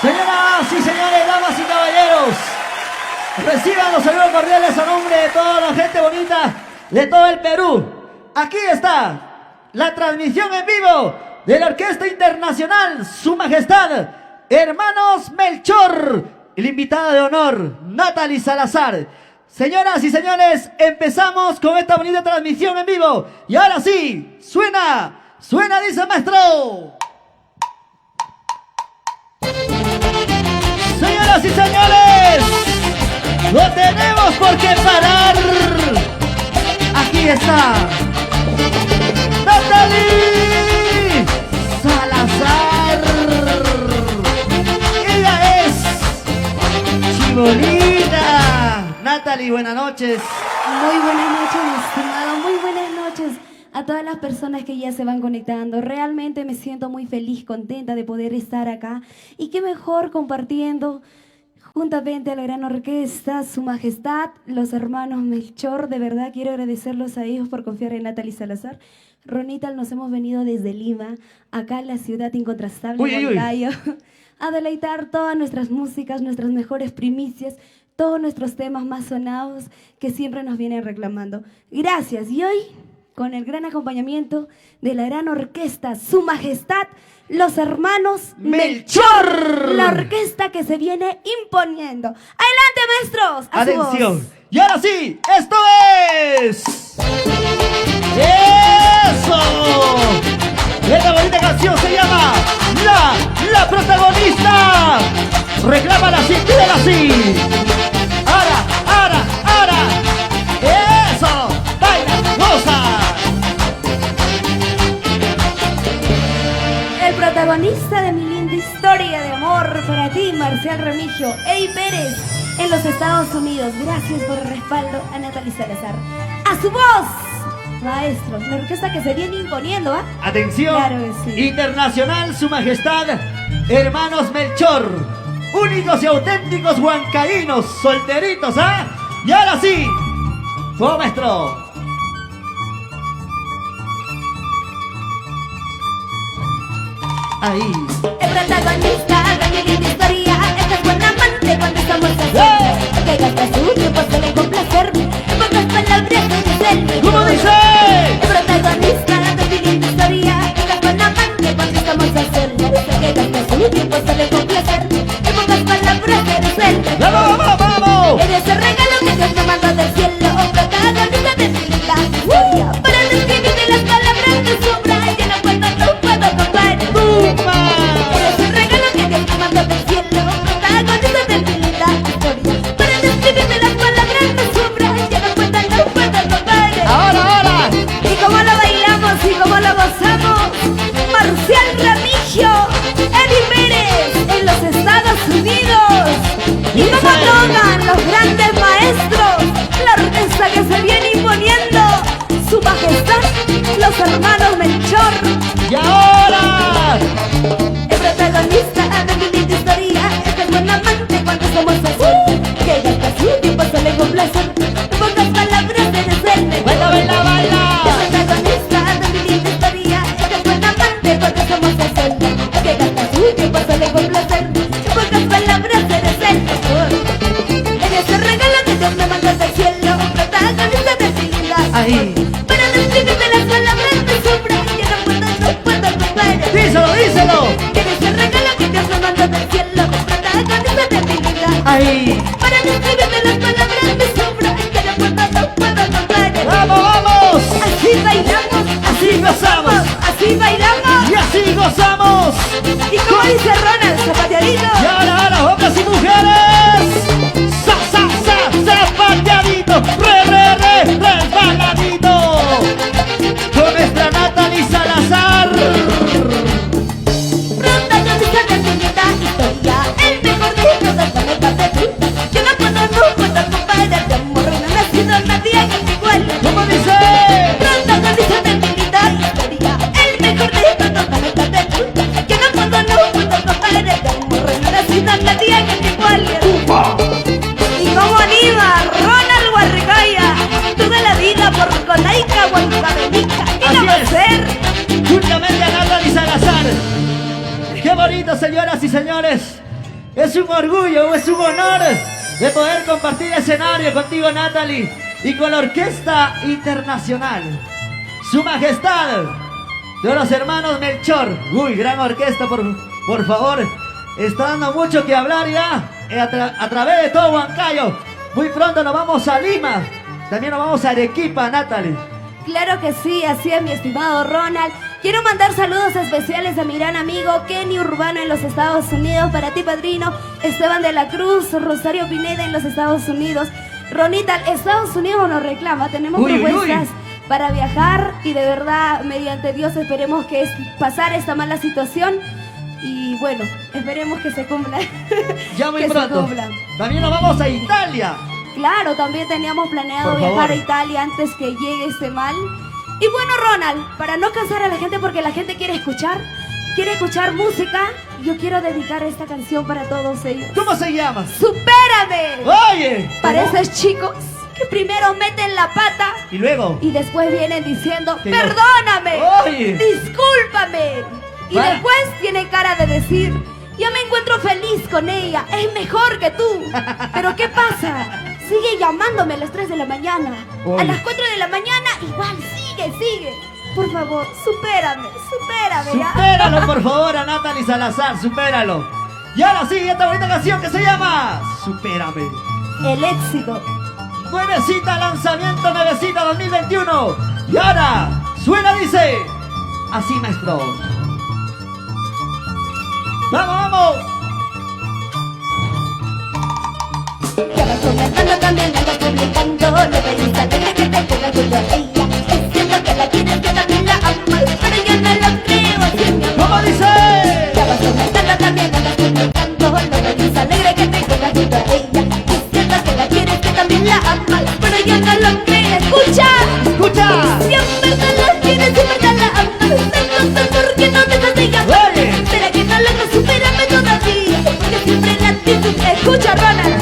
Señoras y señores, damas y caballeros, reciban los saludos cordiales a nombre de toda la gente bonita de todo el Perú. Aquí está la transmisión en vivo de la Orquesta Internacional Su Majestad Hermanos Melchor y la invitada de honor, Natalie Salazar. Señoras y señores, empezamos con esta bonita transmisión en vivo. Y ahora sí, suena, dice el maestro. Señoras y señores, no tenemos por qué parar. Aquí está Natalie Salazar. Ella es Chibolita. Natalie, buenas noches. Muy buenas noches, mi estimado. Muy buenas noches a todas las personas que ya se van conectando. Realmente me siento muy feliz, contenta de poder estar acá. Y qué mejor compartiendo juntamente a la gran orquesta, Su Majestad, los hermanos Melchor. De verdad quiero agradecerlos a ellos por confiar en Natalie Salazar. Ronita, nos hemos venido desde Lima, acá en la ciudad incontrastable de Huancayo, a deleitar todas nuestras músicas, nuestras mejores primicias, todos nuestros temas más sonados que siempre nos vienen reclamando. Gracias. Y hoy, con el gran acompañamiento de la gran orquesta, Su Majestad, los hermanos Melchor. La orquesta que se viene imponiendo. ¡Adelante, maestros! A Atención. su voz. Y ahora sí, esto es... ¡Eso! Esta bonita canción se llama La Protagonista. Reclámala así, pídela así. Ahora. Eso. Baila, goza. El protagonista de mi linda historia de amor para ti, Marcial Remigio, Ey Pérez, en los Estados Unidos. Gracias por el respaldo a Natalie Salazar. A su voz, maestro, la orquesta que se viene imponiendo, ¿ah? Atención. Claro que sí. Internacional Su Majestad Hermanos Melchor. Únicos y auténticos huancaínos, solteritos, ¿ah? Y ahora sí, fuego, maestro. Ahí. El protagonista de mi linda historia, este es buen amante cuando estamos así. Que gasta su tiempo solo en complacerme, en pocas palabras de ser. ¿Cómo dice? El protagonista de mi linda historia, este es buen amante cuando estamos así. Que gasta su tiempo solo en complacerme, en pocas palabras de ser. ¡Vamos! Eres el regalo que Dios me mandó del cielo, protagonista de mi linda historia. Para describirte las palabras me sobran, que no puedo comprar. Eres un regalo que Dios me mandó del cielo, protagonista de mi linda historia. Para describirte las palabras me sobran, que no puedo comprar. Ahora. Y cómo lo bailamos y cómo lo gozamos. Marcial Remigio, Eddie Pérez, en los Estados Unidos. Y cómo tocan los grandes maestros, la orquesta que se viene imponiendo, Su Majestad, los hermanos Melchor. Y ahora. El protagonista de mi linda historia, este es buen amante cuando somos así. Que gasta su tiempo solo en complacer, en pocas palabras de decirme. Baila. El protagonista de mi linda historia, este es buen amante cuando somos así. Que gasta su tiempo solo en complacer, en pocas palabras de decirme. Eres el regalo que Dios me mandó del cielo, protagonista de mi vida. Ahí. Para describirte las palabras me sobran, que no puedo comprar. Díselo. Eres el regalo que Dios me mandó del cielo, protagonista de mi vida. Ahí. Para describirte las palabras me sobran, que no puedo comprar. ¡Vamos! Así bailamos, Así gozamos. así bailamos. Y así gozamos. Y como dice Ronald, zapateadito. Y ahora, hombres y mujeres. Zapateadito. Resbaladito. Con nuestra Natalie Salazar. Protagonista de mi linda historia, el mejor de todas las planetas de fruta. Yo no puedo comparar de amor, no ha nacido nadie que me iguale. ¿Cómo dice? Protagonista de mi linda historia, el mejor de todas las planetas de fruta. Yo no puedo comparar de amor, no ha nacido nadie que me iguale. Y como anima Ronald Huarcaya, toda la vida por Colaica, Huancabenica. ¿Qué no va a ser? Juntamente a Natalie Salazar. Qué bonito, señoras y señores. Es un orgullo, es un honor de poder compartir escenario contigo, Natalie, y con la Orquesta Internacional. Su Majestad de los hermanos Melchor. Uy, gran orquesta, por favor. Está dando mucho que hablar ya a través de todo Huancayo. Muy pronto nos vamos a Lima. También nos vamos a Arequipa, Natalie. Claro que sí, así es, mi estimado Ronald. Quiero mandar saludos especiales a mi gran amigo Kenny Urbano en los Estados Unidos. Para ti, padrino, Esteban de la Cruz, Rosario Pineda en los Estados Unidos. Ronita, Estados Unidos nos reclama. Tenemos propuestas para viajar y de verdad, mediante Dios, esperemos que pasar esta mala situación. Y bueno, esperemos que se cumpla. Ya muy pronto. También nos vamos a Italia. Claro, también teníamos planeado viajar a Italia antes que llegue este mal. Y bueno, Ronald, para no cansar a la gente, porque la gente quiere escuchar música, yo quiero dedicar esta canción para todos ellos. ¿Cómo se llama? ¡Supérame! Oye, para esos chicos que primero meten la pata y después vienen diciendo perdóname, discúlpame, y después tienen cara de decir ya me encuentro feliz con ella, es mejor que tú. Pero ¿qué pasa? Sigue llamándome a las 3 de la mañana. A las 4 de la mañana igual, sigue. Por favor, supérame. Supéralo, por favor, a Natalie Salazar, supéralo. Y ahora sí, esta bonita canción que se llama Supérame. El éxito. Nuevecita lanzamiento, nuevecita 2021. Y ahora, suena, dice así, maestro. ¡Vamos! Ya vas comentando, también me vas publicando. Lo que dice alegre que te ponga junto a ella. Es cierto que la tienes, que también la amas, pero yo no lo creo así, mi amor. ¿Cómo dice? Ya vas comentando, también me vas publicando. Lo que dice alegre que te ponga junto a ella. Es cierto que la tienes, que también la amas, pero yo no lo creo. ¡Escucha! Si en verdad la tienes, si en verdad la amas, entonces ¿por qué no dejas de llamar? ¿Será que no logras superarme todavía? Porque siempre la actitud. Escucha, Ronald.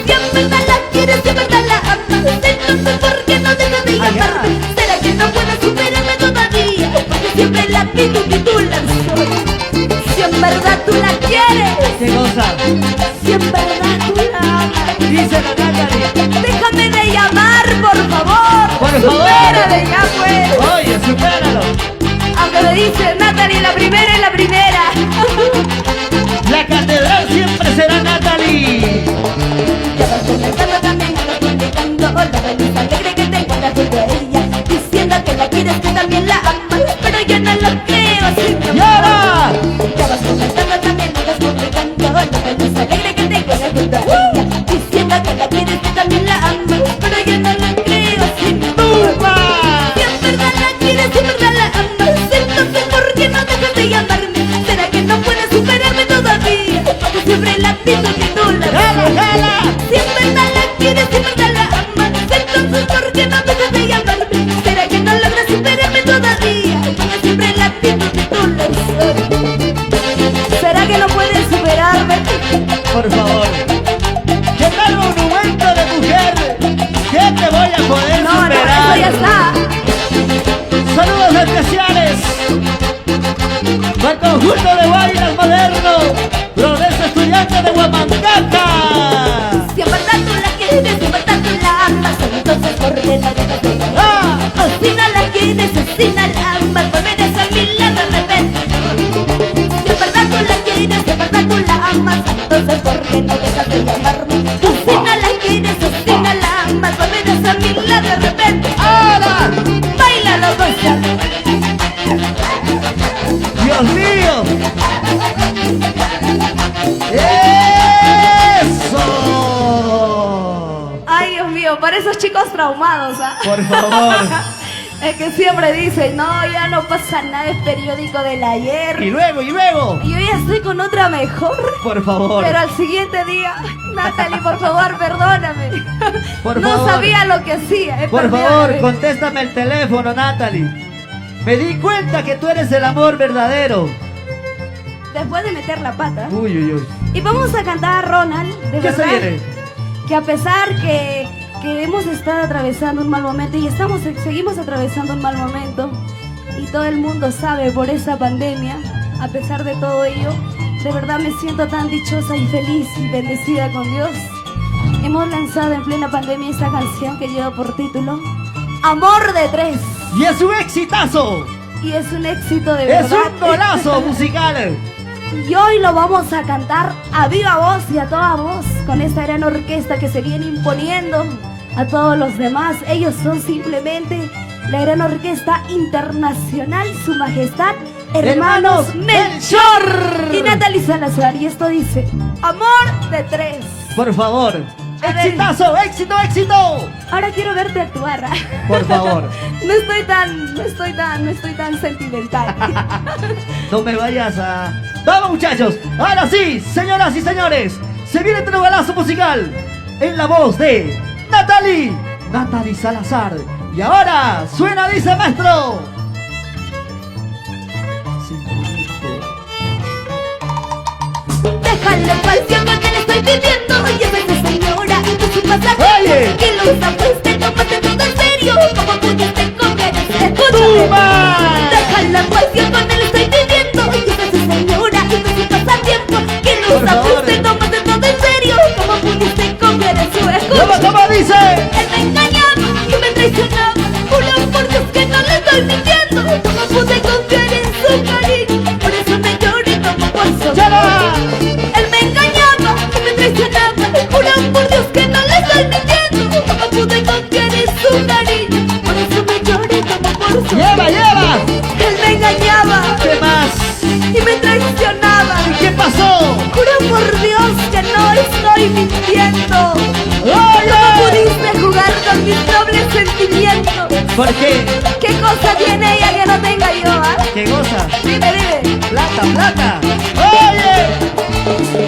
Si en verdad la quieres, si en verdad la amas, entonces ¿por qué no dejas de llamarme? ¿Será que no puedes superarme todavía? Porque siempre la actitud y tú la soy. Si en verdad tú la quieres, ¿qué cosa? Si en verdad tú la amas, dice la Natalie, déjame de llamar, por favor. Por favor. Supérame ya, pues. Oye, supéralo. Aunque me dice Natalie, la primera es la primera. La catedral siempre será Natalie. Ya vas comenzando, también me vas publicando. La feliz alegre que te encuentras junto a ella, diciendo que la quieres, que también la amas, pero yo no lo creo así, mi amor. ¡Y ahora! Ya vas comenzando, también me vas publicando. La feliz alegre que te encuentras junto a ella, diciendo que la quieres, que también la amas, pero yo no lo creo así, mi amor. Si en verdad la quieres, si en verdad la amas, entonces ¿por qué no dejas de llamarme? ¿Será que no puedes superarme todavía? Porque siempre la actitud que tú la ves. Si en verdad la quieres, si en verdad la amas, entonces ¿por qué no dejas de llamarme? ¿Será que no logras superarme todavía? Porque siempre la actitud que tú la ves. ¿Será que no puedes superarme? Por favor. ¿Qué tal monumento de mujer? ¿Qué te voy a poder superar? No, eso ya está. Saludos especiales al conjunto de bailes moderno, Progreso Estudiante de Huamancaca. Si en verdad tú la quieres, si en verdad tú la amas, entonces ¿por qué no dejas de llamar? O si no la quieres, o si no la amas, volverás a mi lado de repente. Si en verdad tú la quieres, si en verdad tú la amas, entonces ¿por qué no dejas de llamarme? O si no la quieres, o si no la amas, volverás a mi lado de repente. ¡Ahora! ¡Báilalo, goza! ¡Dios mío! ¡Eso! Ay, Dios mío, para esos chicos traumados, ¿ah? Por favor. Es que siempre dicen, no, ya no pasa nada, es periódico del ayer. Y luego. Y yo ya estoy con otra mejor. Por favor. Pero al siguiente día, Natalie, por favor, perdóname. Por no favor. sabía lo que hacía. Por favor, Perdóname. contéstame el teléfono, Natalie. Me di cuenta que tú eres el amor verdadero. Después de meter la pata. Uy. Y vamos a cantar, Ronald, de ¿Qué se verdad, viene? que a pesar que hemos estado atravesando un mal momento y seguimos atravesando un mal momento y todo el mundo sabe por esa pandemia, a pesar de todo ello, De verdad me siento tan dichosa y feliz y bendecida con Dios. Hemos lanzado en plena pandemia esta canción que lleva por título Amor de Tres. Y es un exitazo. Y es un éxito de Es verdad. un golazo musical. Y hoy lo vamos a cantar a viva voz y a toda voz con esta gran orquesta que se viene imponiendo a todos los demás. Ellos son simplemente la gran orquesta internacional, Su Majestad Hermanos Melchor y Natalie Salazar. Y esto dice Amor de Tres. Por favor. A ver. Exitazo, éxito, éxito. Ahora quiero verte actuar. Por favor. No estoy tan sentimental. No me vayas a... ¡Vamos, muchachos! Ahora sí, señoras y señores, se viene otro golazo musical en la voz de Natalie Salazar. Y ahora suena, dice maestro. Déjale espacio con él estoy viviendo. Y es esa señora que su pasaje Oye. que lo usa pues te tomaste todo en serio. Como pudiste comer ese ¡Tuma! Déjale espacio con él estoy viviendo. Y es esa señora que su pasatiempo que lo Por usa favor. pues te tomaste todo en serio. Como pudiste comer ese ¿Cómo dice? Él me engañaba y me traicionaba. Juro por Dios que no le estoy mintiendo. No pude confiar en su cariño. Por eso me lloro y tomo por su ¡Chala! Él me engañaba y me traicionaba. Juro por Dios que no le estoy mintiendo. No pude confiar en su cariño. Por eso me lloro y tomo por su ¡Lleva! Él me engañaba ¿Qué más? y me traicionaba. ¿Y qué pasó? Juro por Dios que no estoy mintiendo. ¡Oye! ¿Cómo pudiste jugar con mis dobles sentimientos? ¿Por qué? ¿Qué cosa tiene ella que no tenga yo, ah? ¿Qué goza? Dime. ¡Plata! ¡Oye!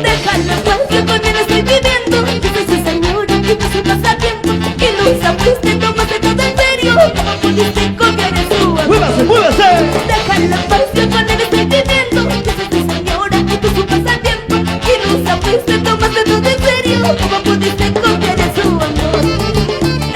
Déjalo pues que con él estoy viviendo. Yo soy su señora y tú su pasatiempo. Que no usa fuiste, tómate todo en serio. ¿Cómo pudiste copiar en su amor? ¡Muévase! Déjalo pues que con él estoy viviendo. Yo soy su señora y tú su pasatiempo. Que no usa fuiste, tómate todo en serio. ¿Cómo pudiste copiar en su amor?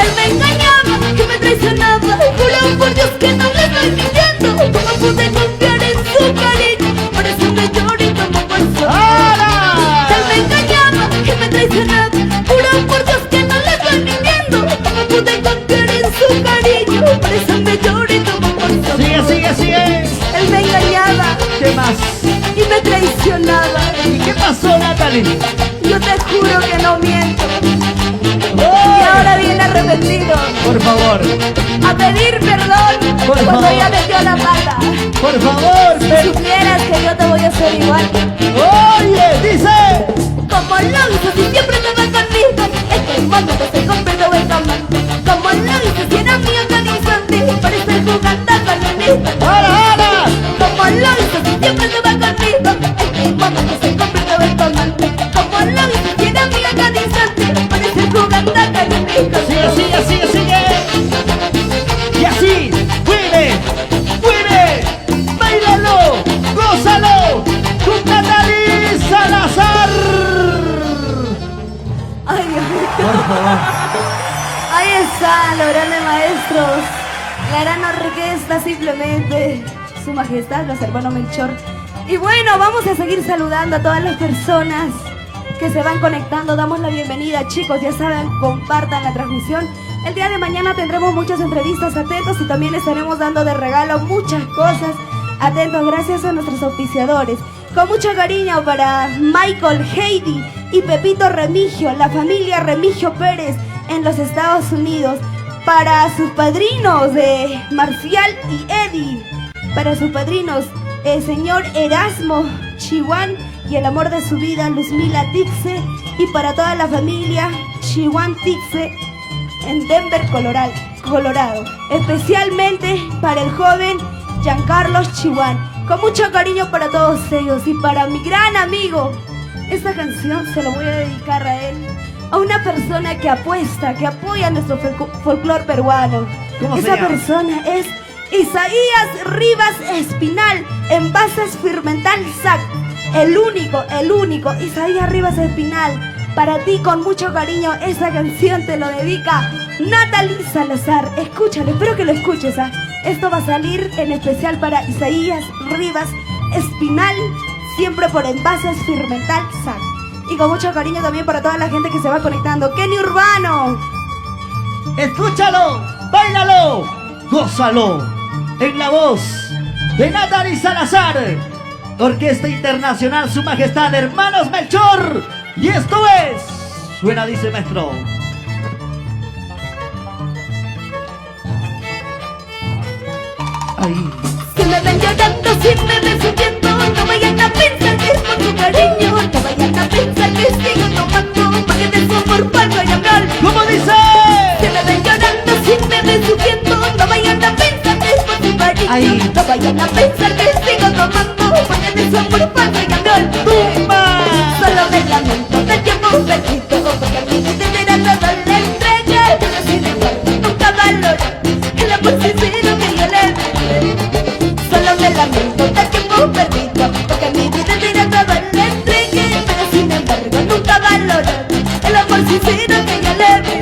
Él me engañaba y me traicionaba. Juro por Dios que no le estoy mintiendo. ¿Cómo pude confiar en su cariño? Por eso me lloro y tomo por su ¡Ahora! Él me engañaba y me traicionaba. Juro por Dios que no le estoy mintiendo. ¿Cómo pude confiar en su cariño? Por eso me lloro y tomo por su Sigue. Él me engañaba ¿Qué más? y me traicionaba. ¿Y qué pasó, Natalie? Yo te juro que no miento. Y ¡Oye! ahora viene arrepentido Por favor, a pedir perdón Por cuando favor. ella metió la pata. por favor, Si supieras que yo te voy a hacer igual. Oye, dice. Como lo hizo si siempre te va conmigo. Es que el mundo te se convirtió en tu amante. Como lo hizo si era mío tan instante. Por estar jugando con el mismo. ¡Ahora! Como lo hizo si siempre te va conmigo. Es que el mundo te se convirtió en tu amante. Como lo hizo si era mío tan instante. Por estar jugando con el mismo. Sigue. Y así, ¡Mueve! ¡Báilalo! ¡Gózalo! ¡Con Natalie Salazar! Ay, Dios mío. Por favor. Ahí está, los grandes maestros, la gran orquesta simplemente, Su Majestad, los hermanos Melchor. Y bueno, vamos a seguir saludando a todas las personas que se van conectando. Damos la bienvenida, chicos, ya saben, compartan la transmisión. El día de mañana tendremos muchas entrevistas, atentos, y también estaremos dando de regalo muchas cosas. Atentos, gracias a nuestros auspiciadores. Con mucho cariño para Michael, Heidi y Pepito Remigio, la familia Remigio Pérez en los Estados Unidos. Para sus padrinos de Marcial y Eddie. Para sus padrinos, el señor Erasmo Chihuán y el amor de su vida, Luzmila Tixe. Y para toda la familia Chihuán Tixe en Denver, Colorado. Especialmente para el joven Giancarlos Chihuán. Con mucho cariño para todos ellos y para mi gran amigo. Esta canción se lo voy a dedicar a él. A una persona que apuesta, que apoya nuestro folclore peruano. ¿Cómo se Esa llama? persona es Isaías Rivas Espinal, Envases Firmental SAC. El único, Isaías Rivas Espinal. Para ti, con mucho cariño, esta canción te lo dedica Natalie Salazar. Escúchalo, espero que lo escuches, ¿ah? Esto va a salir en especial para Isaías Rivas Espinal siempre por Envases Firmental SAC. Y con mucho cariño también para toda la gente que se va conectando. Kenny Urbano. Escúchalo, báilalo, gózalo. En la voz de Natalie Salazar, Orquesta Internacional Su Majestad Hermanos Melchor. Y esto es, suena, dice maestro. Ahí. Si me ven llorando, si me ven sufriendo, no vayan a pensar que es por su cariño. No vayan a pensar que sigo tomando, porque de su amor falso y amor. ¿Cómo dice? Si me ven llorando, si me ven sufriendo, no vayan a pensar que es por su cariño. Ahí. No vayan a pensar que sigo tomando, porque de su amor falso y amor. ¡Tumba! Solo me lamento del tiempo perdido, porque a mi vida entera todo le entregué. Pero sin embargo nunca valoré el amor sincero que yo le di. Solo me lamento del tiempo perdido, porque a mi vida entera todo le entregué. Pero sin embargo nunca valoré el amor sincero que yo le di.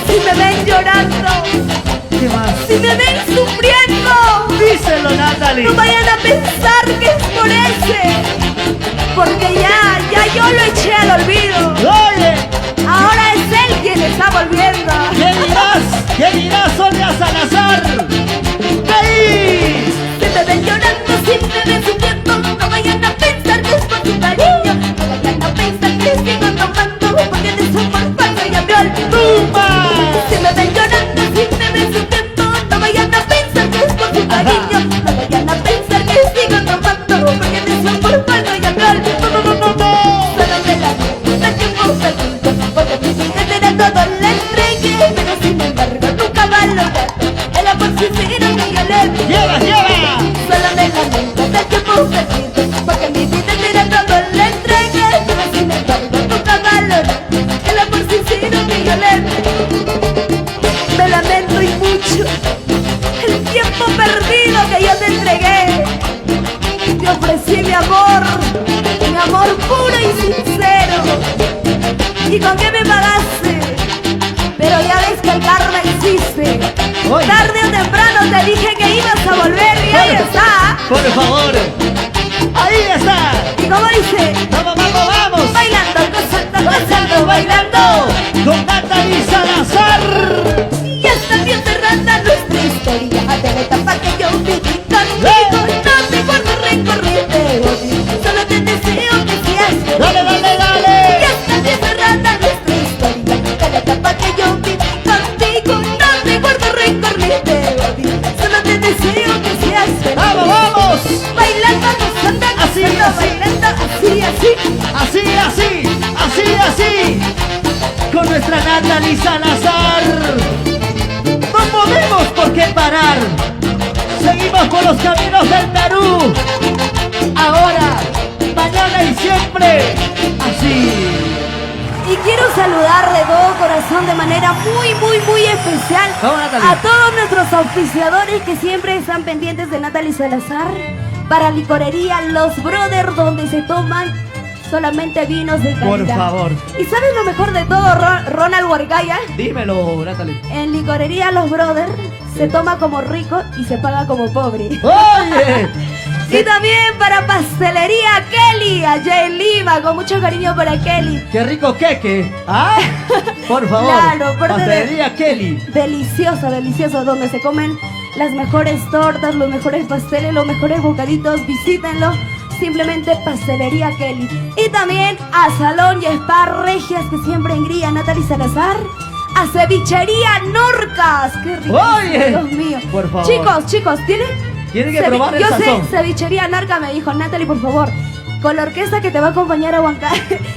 Si me ven llorando, ¿Qué más? si me ven sufriendo, Díselo, Natalie. no vayan a pensar que es por ese. Porque ya yo lo eché al olvido. Oye, Ahora es él quien está volviendo. ¿qué dirás? ¿Qué dirás, Sonia Salazar? ¡Ahí! Si me ven llorando, si me ven sufriendo, no vayan a pensar que es por su cariño. No vayan a pensar que sigo tomando, porque de su amor falso ya me olvidó. ¡Tumba! Si me ven llorando, si me ven sufriendo, no vayan a pensar que es por su cariño. No vayan a pensar que sigo tomando, porque de su amor falso ya me olvidó. Solo me lamento del tiempo perdido, porque mi vida entera todo le entregué. Pero sin embargo nunca valoré el amor sincero que yo le di. ¡Lleva, lleva! Solo me lamento del tiempo perdido, porque mi vida entera todo le entregué. Pero sin embargo nunca valoré el amor sincero que yo le di. Me lamento y mucho el tiempo perdido que yo te entregué. Te ofrecí mi amor puro y sincero. ¿Y con qué me pagaste? Pero ya ves que el karma existe. Oye. Tarde o temprano te dije que ibas a volver y ahí está. Por favor. Ahí está. ¿Y cómo dice? Vamos, vamos, vamos. Bailando, gozando, Gozando, bailando. Con Natalie Salazar. Ya está bien cerrada nuestra historia de la etapa que yo viví contigo. No te guardo rencor ni te odio, solo te deseo que seas feliz. Dale, dale, dale. Ya está bien cerrada nuestra historia de la etapa que yo viví contigo. No te guardo rencor ni te odio, solo te deseo que seas feliz. Vamos, vamos. Bailando, gozando, Así, gozando, así. bailando, así, así. Así, así, así, así. Con nuestra Natalie Salazar. No podemos por qué parar. Seguimos por los caminos del Perú. Ahora, mañana y siempre. Así. Y quiero saludar de todo corazón de manera muy especial Vamos, Natalie. a todos nuestros auspiciadores que siempre están pendientes de Natalie Salazar para Licorería Los Brothers, donde se toman solamente vinos de calidad. Por favor. ¿Y sabes lo mejor de todo, Ronald Huarcaya? Dímelo, Natalie. En Licorería Los Brothers se toma como rico y se paga como pobre. Oye. Y también para Pastelería Kelly, allá en Lima, con mucho cariño para Kelly. Qué rico queque. ¿Ah? Por favor. Claro, parte de- Pastelería Kelly. Delicioso, delicioso, donde se comen las mejores tortas, los mejores pasteles, los mejores bocaditos. Visítenlo, simplemente Pastelería Kelly. Y también a Salón y Spa Regias, que siempre engría Natalie Salazar. A Cevichería Norcas. Qué rico, Oye, Dios mío. por favor. Chicos, Tienen que probar el yo sazón. sé, Cevichería Norca me dijo, Natalie, por favor, con la orquesta que te va a acompañar a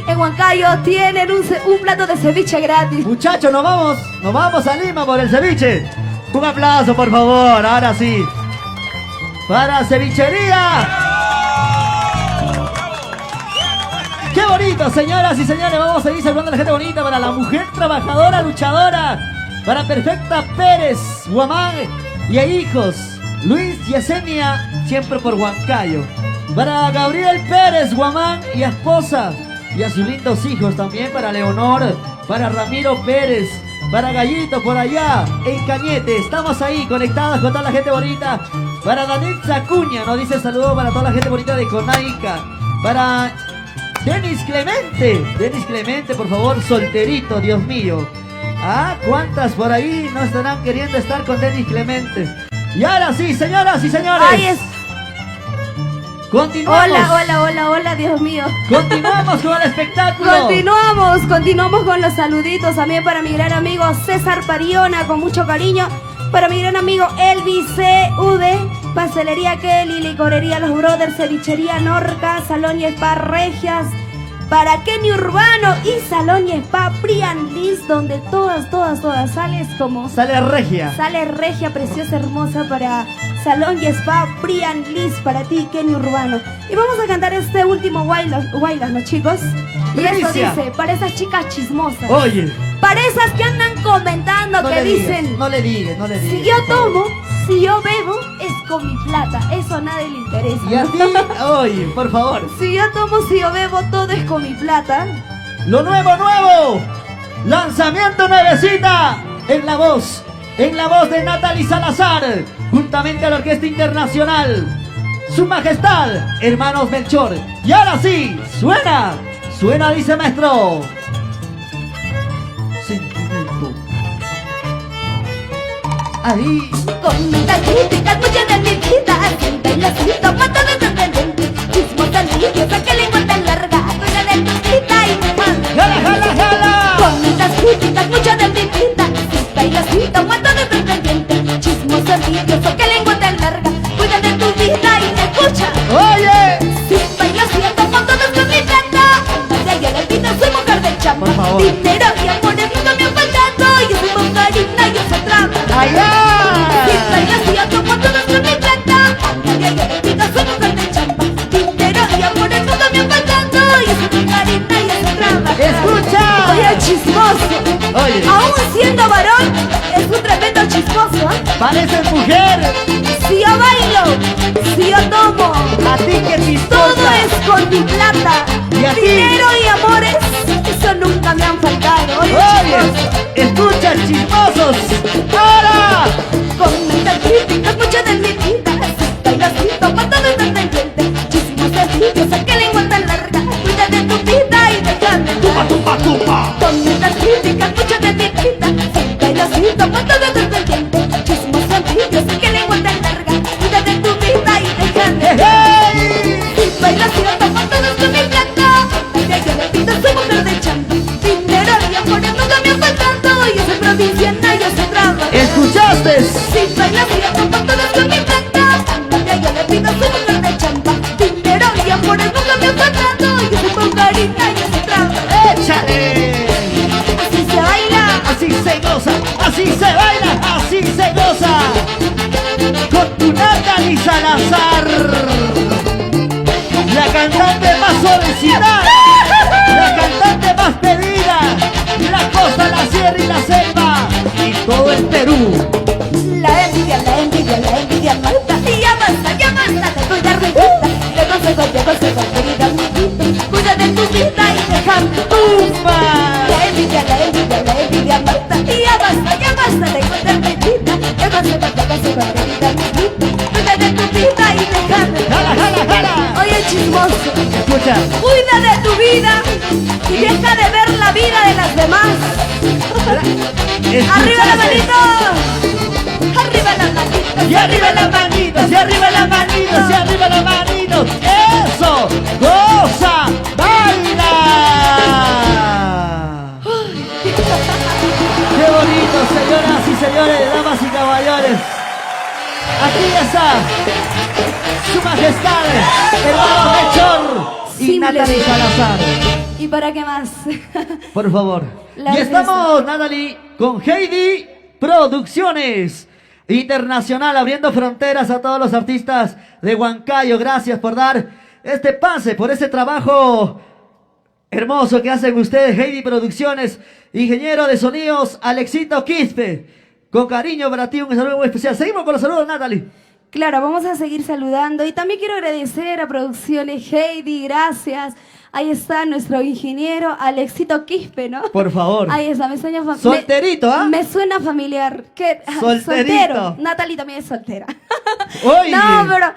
en Huancayo, tienen un plato de ceviche gratis. Muchachos, nos vamos a Lima por el ceviche. Un aplauso, por favor, ahora sí. Para Cevichería. ¡Qué bonito, señoras y señores! Vamos a seguir saludando a la gente bonita para la mujer trabajadora, luchadora. Para Perfecta Pérez, Guamán y a hijos. Luis Yesenia, siempre por Huancayo. Para Gabriel Pérez, Guamán y a esposa. Y a sus lindos hijos también, para Leonor, para Ramiro Pérez, para Gallito por allá, en Cañete. Estamos ahí conectados con toda la gente bonita. Para Danitza Acuña, nos dice saludo para toda la gente bonita de Conaica. Para Denis Clemente, por favor, solterito, Dios mío. Ah, ¿cuántas por ahí no estarán queriendo estar con Denis Clemente? Y ahora sí, señoras y señores. Ahí es. Continuamos. Hola, Dios mío. Continuamos con el espectáculo. Continuamos con los saluditos también para mi gran amigo César Pariona, con mucho cariño. Para mi gran amigo Elvis CUD, Pastelería Kelly, Licorería Los Brothers, Cevichería Norca, Salón y Spa Regias. Para Kenny Urbano y Salón y Spa Brian Liz, donde todas sales como... Sale regia. Sale regia, preciosa, hermosa para Salón y Spa Brian Liz, para ti, Kenny Urbano. Y vamos a cantar este último Guaylas, ¿no, chicos? Y esto dice, para esas chicas chismosas. Oye. Para esas que andan comentando, que dicen... No le digas. Si yo tomo, si yo bebo, es con mi plata. Eso a nadie le interesa. Y a ti, oye, por favor. Si yo tomo, si yo bebo, todo es con mi plata. Lo nuevo. Lanzamiento nuevecita. En la voz de Natalie Salazar, juntamente a la Orquesta Internacional. Su Majestad, Hermanos Melchor. Y ahora sí, suena, dice maestro. Sentimiento. Ahí. Comenta críticas, muchas de mi vida. Sienta y la cita, mata de sorprendente. Chismosa envidiosa que lengua tan larga. Rueda de tu cita y me manda. ¡Jala! Comentas críticas, muchas de mi vida. Sienta y la cita, mata de sorprendente. Chismosa envidiosa que lengua tan larga. Cuida de tu vida y me escucha. ¡Oye! Sienta y la cita, mata de con mi plata. Anda ya la vida, soy mujer del chamba. Por favor. Dinero y amores nunca me han faltado. Yo soy montarina, yo soy trampa. ¡Allá! ¡Escucha! Oye, chismoso. Oye. Aún siendo varón, es un tremendo chismoso. Pareces mujer. Si yo bailo, si yo tomo, A ti que te todo importa. es con mi plata. ¿Y a ti? Dinero y amores, eso nunca me han faltado. Oye, Oye, escucha, chismosos. ¡Ahora! comenta críticas, muchas de mi vida. Baila así, toma todo el pendiente. Chismosa envidiosa, que lengua tan larga. Cuida de tu vida y déjame. ¡Tumba! Comentas críticas, muchas de mi vida. Baila así, toma todo el pendiente. Chismosa envidiosa, que lengua tan larga. Cuida de tu vida y déjame. ¡Hey! Baila así, toma todo con mi plata. Anda, yo le pido, soy mujer de chamba. Dinero y amores nunca me han faltado. Yo soy provinciana, yo soy traba. ¿Escuchaste? Si bailas y toma todo con mi plata. Anda, yo le pido, soy mujer de chamba. Dinero y amores nunca me han faltado. Yo soy con carita, yo soy traba. ¡Échale! Así se baila. Así se goza, así se baila, así se goza. Con tu Natalie Salazar, la cantante más solicitada, la cantante más pedida, la costa, la sierra y la selva y todo el Perú. La envidia mata. Y ya basta de cuidar mi vida. De consejo, querida amiguita. Cuida de tu vida y déjame. ¡Tumba! La envidia mata. Y ya basta de cuidar mi vida. De consejo, querida amiguita. Cuida de tu vida y déjame. ¡Jala! Oye, chismoso, Escucha, cuida de tu vida y deja de ver la vida de las demás. ¡Arriba la manito! ¡Arriba la manito! y arriba las manitos, y arriba las manitos, y arriba las manitos. ¡Eso! ¡Goza! ¡Baila! ¡Qué bonito, señoras y señores, damas y caballeros! Aquí está Su Majestad, Hermano Melchor y Simple. Natalie Salazar. ¿Y para qué más? Por favor. La Y estamos, Natalie, con Heidi Producciones Internacional, abriendo fronteras a todos los artistas de Huancayo. Gracias por dar este pase, por ese trabajo hermoso que hacen ustedes, Heidi Producciones. Ingeniero de sonidos, Alexito Quispe. Con cariño para ti, un saludo muy especial. Seguimos con los saludos, Natalie. Claro, vamos a seguir saludando y también quiero agradecer a Producciones Heidi, gracias. Ahí está nuestro ingeniero Alexito Quispe, ¿no? Por favor. Ahí está, me suena Solterito, ¿ah? Me suena familiar. ¿Qué? Solterito. Soltero. Natalie también es soltera. Oye. No, pero...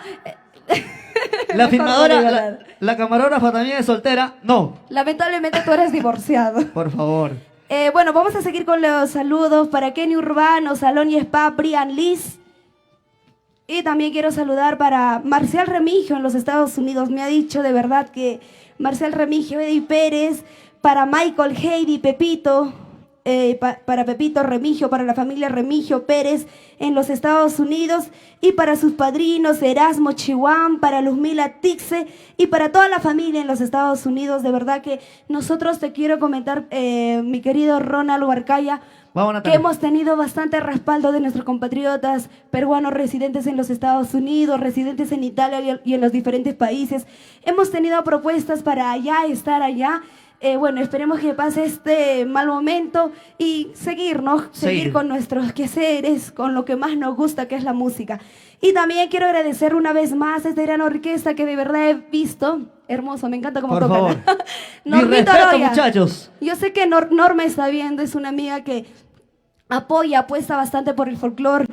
La Mejor filmadora, no digo la, nada. la camarógrafa también es soltera. No, Lamentablemente tú eres divorciado. por favor. Bueno, vamos a seguir con los saludos para Kenny Urbano, Salón y Spa, Brian Liz. Y también quiero saludar para Marcial Remigio en los Estados Unidos. Me ha dicho de verdad que Marcial Remigio, Eddie Pérez, para Michael, Heidi, Pepito, para Pepito Remigio, para la familia Remigio Pérez en los Estados Unidos, y para sus padrinos Erasmo Chihuán, para Luzmila Tixe y para toda la familia en los Estados Unidos. De verdad que nosotros te quiero comentar, mi querido Ronald Huarcaya, Vamos, que Natalia. hemos tenido bastante respaldo de nuestros compatriotas peruanos residentes en los Estados Unidos, residentes en Italia y en los diferentes países. Hemos tenido propuestas para allá, estar allá. Bueno, esperemos que pase este mal momento y seguir, ¿no? Seguir con nuestros quehaceres, con lo que más nos gusta, que es la música. Y también quiero agradecer una vez más a esta gran orquesta que de verdad he visto. Hermoso, me encanta cómo Por tocan. favor. Mi Normito respeto, Loya. muchachos. Yo sé que Norma está viendo, es una amiga que apoya, apuesta bastante por el folclore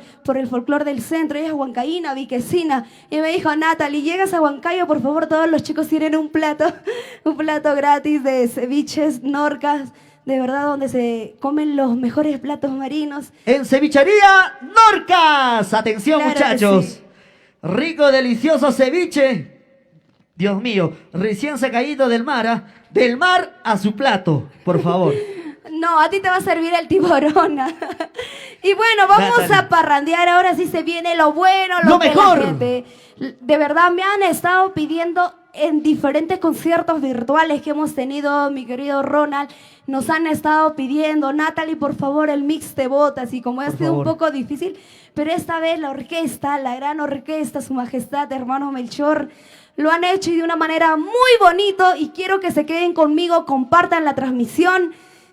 del centro. Ella es huancaína, viquecina, y me dijo: Natalie, llegas a Huancayo, por favor, todos los chicos tienen un plato gratis de ceviches, norcas, de verdad, donde se comen los mejores platos marinos. En Cevichería Norcas. Atención, Claro que muchachos. sí. Rico, delicioso ceviche. Dios mío, recién sacadito del mar, ¿ah? Del mar a su plato, por favor. No, a ti te va a servir el tiburón. Y bueno, vamos Natalie. a parrandear. Ahora sí se viene lo bueno, lo que mejor. la gente... De verdad, me han estado pidiendo en diferentes conciertos virtuales que hemos tenido, mi querido Ronald. Nos han estado pidiendo: Natalie, por favor, el mix de botas. Y como ha Por sido un favor. poco difícil, pero esta vez la orquesta, la gran orquesta, Su Majestad, hermano Melchor, lo han hecho y de una manera muy bonito. Y quiero que se queden conmigo, compartan la transmisión.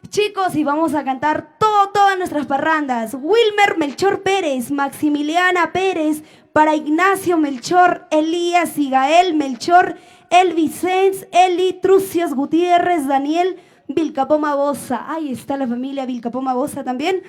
Chicos, y vamos a cantar todas nuestras parrandas. Wilmer Melchor Pérez, Maximiliana Pérez, para Ignacio Melchor, Elías y Gael Melchor, El Vicens, Eli, Trucios Gutiérrez, Daniel, Vilcapoma Bosa. Ahí está la familia Vilcapoma Bosa también.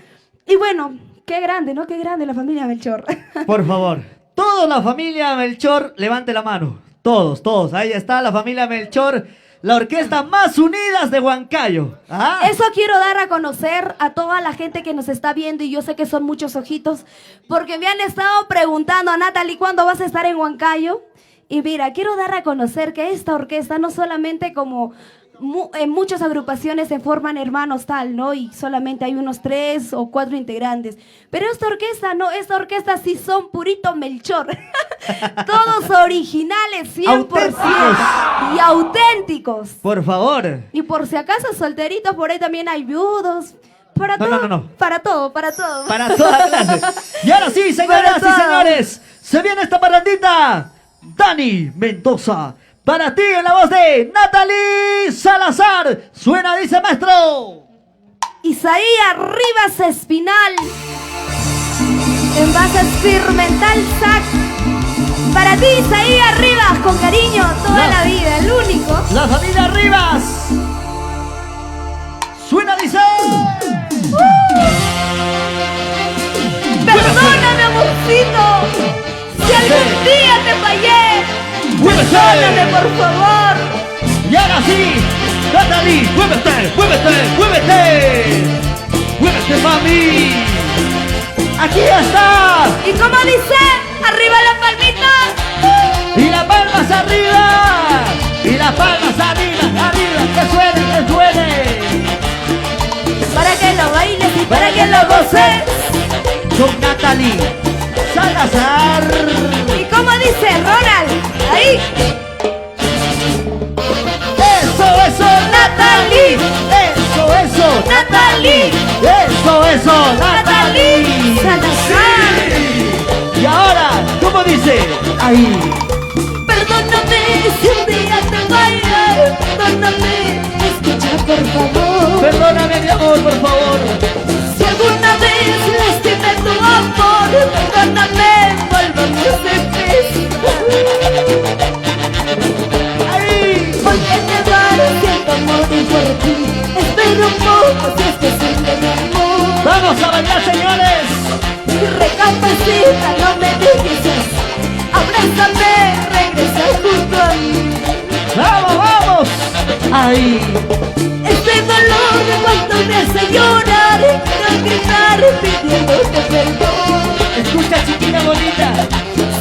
Y bueno, qué grande, ¿no? Qué grande la familia Melchor. Por favor. Toda la familia Melchor, levante la mano. Todos, todos. Ahí está la familia Melchor. La orquesta más unidas de Huancayo. ¿Ah? Eso quiero dar a conocer a toda la gente que nos está viendo, y yo sé que son muchos ojitos, porque me han estado preguntando: Natalie, ¿cuándo vas a estar en Huancayo? Y mira, quiero dar a conocer que esta orquesta no solamente como en muchas agrupaciones se forman hermanos tal, ¿no? Y solamente hay unos 3 o 4 integrantes. Pero esta orquesta no, esta orquesta sí son purito Melchor. Todos originales, 100%. Auténticos. Y auténticos. Por favor. Y por si acaso solteritos, por ahí también hay viudos. Para No, todo, no. para todo, para todo. Para toda clase. Y ahora sí, señoras y Para todo. señores, se viene esta parrandita. Dani Mendoza. Para ti en la voz de Natalie Salazar. Suena, dice maestro. Isaías Rivas Espinal. En base experimental sac. Para ti, Isaías Rivas, con cariño, toda la vida, el único. La familia Rivas. Suena, dice. Perdóname, amorcito, si algún día te fallé. ¡Muévete! Perdóname, por favor. Y ahora sí, Natalie, muévete, muévete, muévete. Muévete, mami. Aquí está. Y como dice, arriba la palmita. Y las palmas arriba. Y las palmas arriba, arriba. Que suene, que suene. Para que lo bailes y para que lo goces. Con Natalie Salazar. Y como dice Ronald, ahí. Eso, Natalie. Eso, Natalie. Eso, Natalie. Salazar. Y ahora, ¿cómo dice? Ahí. Perdóname si un día te vaya. Perdóname, escucha por favor. Perdóname, mi amor, por favor. Si alguna vez lastimé tu amor, perdóname, vuélvame a ser feliz. Ahí. Porque te fuertecita, no me dejes así. Abrázame, regresa junto a mí. ¡Vamos, vamos! ¡Ay! Este dolor de cuánto me hace llorar, quiero gritar pidiéndote perdón. Escucha, chiquita bonita.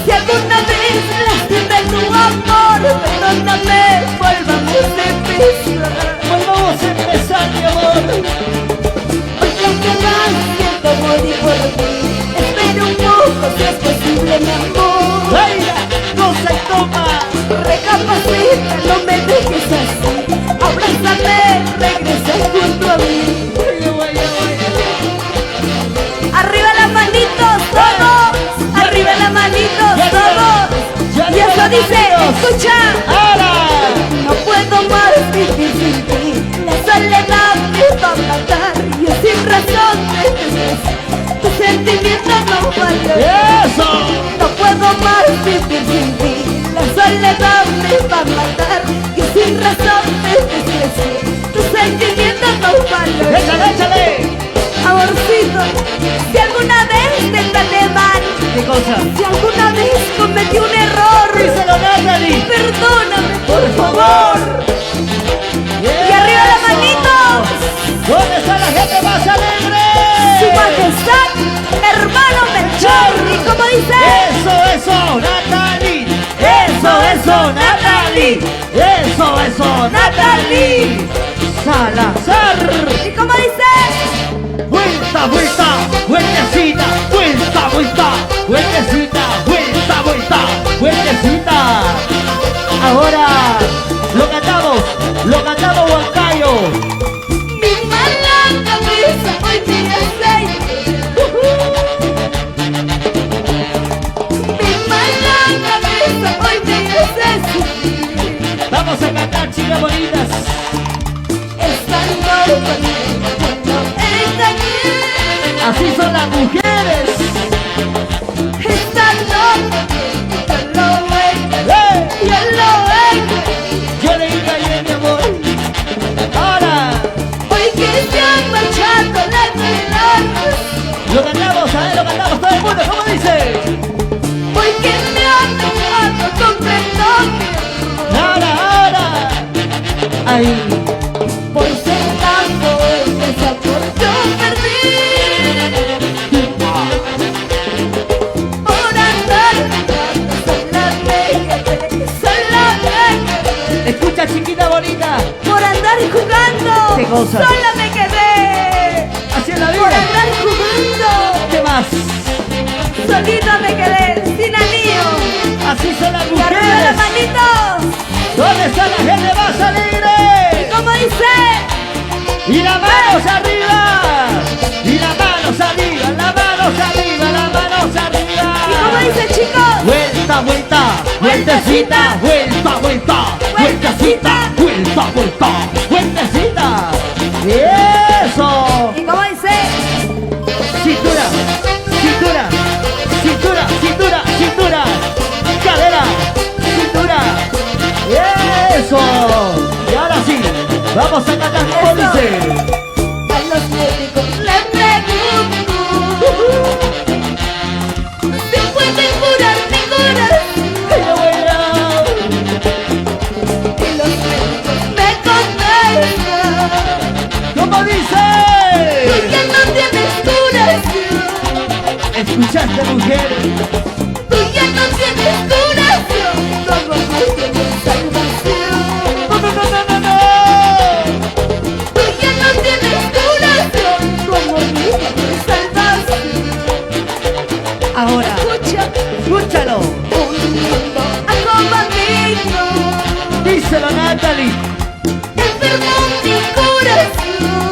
Si alguna vez lastimé tu amor, perdóname, volvamos a empezar. Volvamos a empezar, mi amor. Hoy que más siento morir por ti. Espera un poco si es posible, mi amor. ¡Baila! ¡No se toma! Recapacita, no me dejes así. Abrázame, regresa junto a mí. Arriba las manitos, todos. Arriba las manitos, todos. Y eso dice, escucha. ¡Ahora! No puedo más vivir sin ti. La soledad me va a matar. Yo sin razón te desprecio. Tus sentimientos no valen. ¡Eso! No puedo más vivir sin ti. La soledad me va a matar. Yo sin razón te desprecio. Tus sentimientos no valen. ¡Échale, échale! Amorcito, si alguna vez te traté mal, ¿Qué cosa? si alguna vez cometí un error, ¡Díselo, Natalie! perdóname, por favor. Y arriba las manitos. ¿Dónde está la gente más alegre? Su majestad, hermano Melchor. ¿Y como dice? Eso, Natalie. Eso, Natalie. Eso, Natalie. Salazar. ¿Y como dice? Vuelta, vuelta, vueltecita, vuelta, vuelta, vueltecita, vuelta, vuelta, vueltecita. Ahora lo cantamos Huancayo. Mi mala cabeza hoy me hace. Mi mala cabeza hoy me hace sufrir. Vamos a cantar, chicas bonitas. Esta noche no engañé. Así son las mujeres. Esta noche yo lo ¡Eh! engañé. Yo le engañé, mi amor. Ahora Hoy que se han marchado las velas. lo cantamos, a ver, lo cantamos todo el mundo. ¿Cómo dice? Hoy que me han dejado comprendo mi error. Ahora. Ahí. Por ser tanto ese amor yo perdí. Por andar solamente. Escucha, chiquita bonita. Por andar jugando, ¿Qué cosa? sola me quedé. Así es la Por vida. andar jugando, ¿Qué más? solita me quedé, sin anillo. Así son las Y arriba las mujeres. manitos. ¿Dónde está la gente más alegre? ¿Cómo dice? Y las manos arriba. Y las manos arriba, las manos arriba, las manos arriba. ¿Y cómo dice, chicos? Vuelta, vuelta, vueltecita, vuelta, vuelta, vueltecita, vuelta, vuelta, vueltecita. Eso. ¿Y cómo dice? Cintura, cintura, cintura, cintura, cintura. Cadera, cintura. Eso. Y ahora sí, vamos a cantar como Eso. dice. A los médicos les pregunto si pueden curar mi corazón. Y los médicos me contestan: ¿Cómo dice? tú ya no tienes curación. ¿Escuchaste, mujer? Tú ya no tienes curación. Como no tienes salvación. No, no, no, no, no, no. Tú ya no tienes curación. Como no tienes salvación. Ahora, Escucha. escúchalo. Un mundo acomodado, Díselo, Natalie. enfermo mi corazón.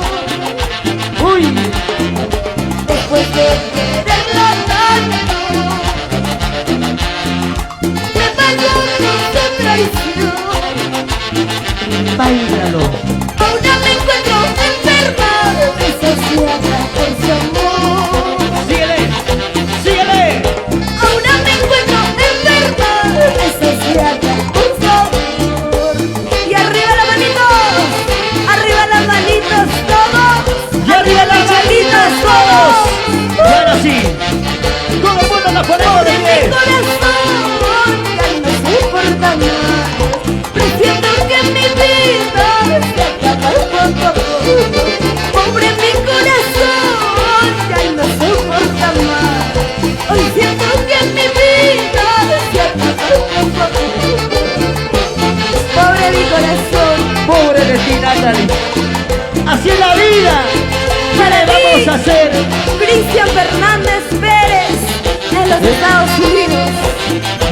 Uy, Después de quererlo tanto, me pagó esta traición. báilalo. Ahora me encuentro enferma, desasiada por su amor. Síguele, síguele. Ahora me encuentro enferma, desasiada por su amor. Y arriba las manitos todos. Y arriba las manitas todos. Y ahora sí, todo el mundo ponemos de Mi pie. corazón ya no soporta más. Presiento que mi vida se acaba poco a poco. Pobre mi corazón ya no soporta más. Hoy siento que mi vida se acaba poco a poco. Pobre mi corazón. Pobre de ti, Natalie. Así es la vida. ¿Qué Para le ti, vamos a hacer? Cristian Fernández Pérez, en los Estados Unidos.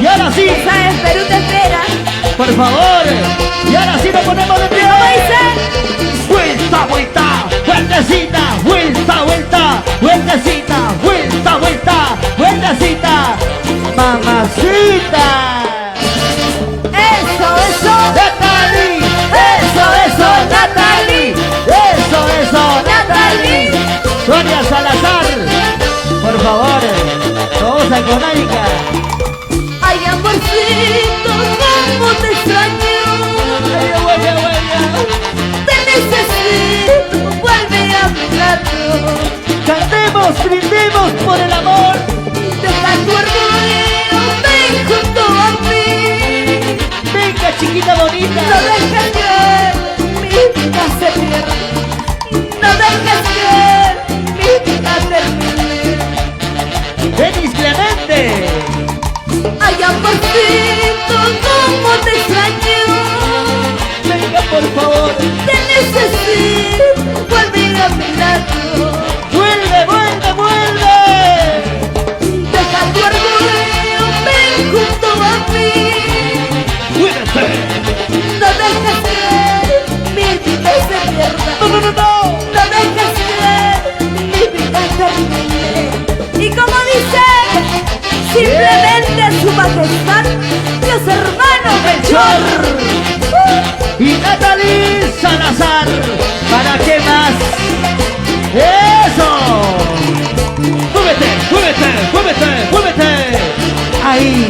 Y ahora sí, ¿Sabes? Perú te espera. por favor. Y ahora sí nos ponemos de pie. ¿Cómo dice? Vuelta, vuelta, vueltecita, vuelta, vuelta, vueltecita, vuelta, vuelta, vueltecita. Mamacita. Eso, eso. Natalie. Eso, Natalie. Eso, Natalie. Sonia Salazar. Por favor, todos económica. Ay, amorcito, cómo te extraño. Te necesito, vuelve a mi lado. Cantemos, brindemos por el amor. Deja tu orgullo, ven junto a mí. Venga, chiquita bonita. No dejes que mi vida se pierda. No dejes que mi vida termine. Denis Clemente. Ay, amorcito, cómo te extraño. Venga, por favor. Te necesito, vuelve a mi lado. Vuelve, vuelve, vuelve. Deja tu orgullo, ven junto a mí. Muévete. No dejes que mi vida se pierda. No, no, no, no. No dejes que mi vida termine. Y como dice, simplemente su majestad, Dios hermano Melchor. Y Natalie Salazar. ¿Para qué más? ¡Eso! ¡Muévete, muévete, muévete, muévete! Ahí.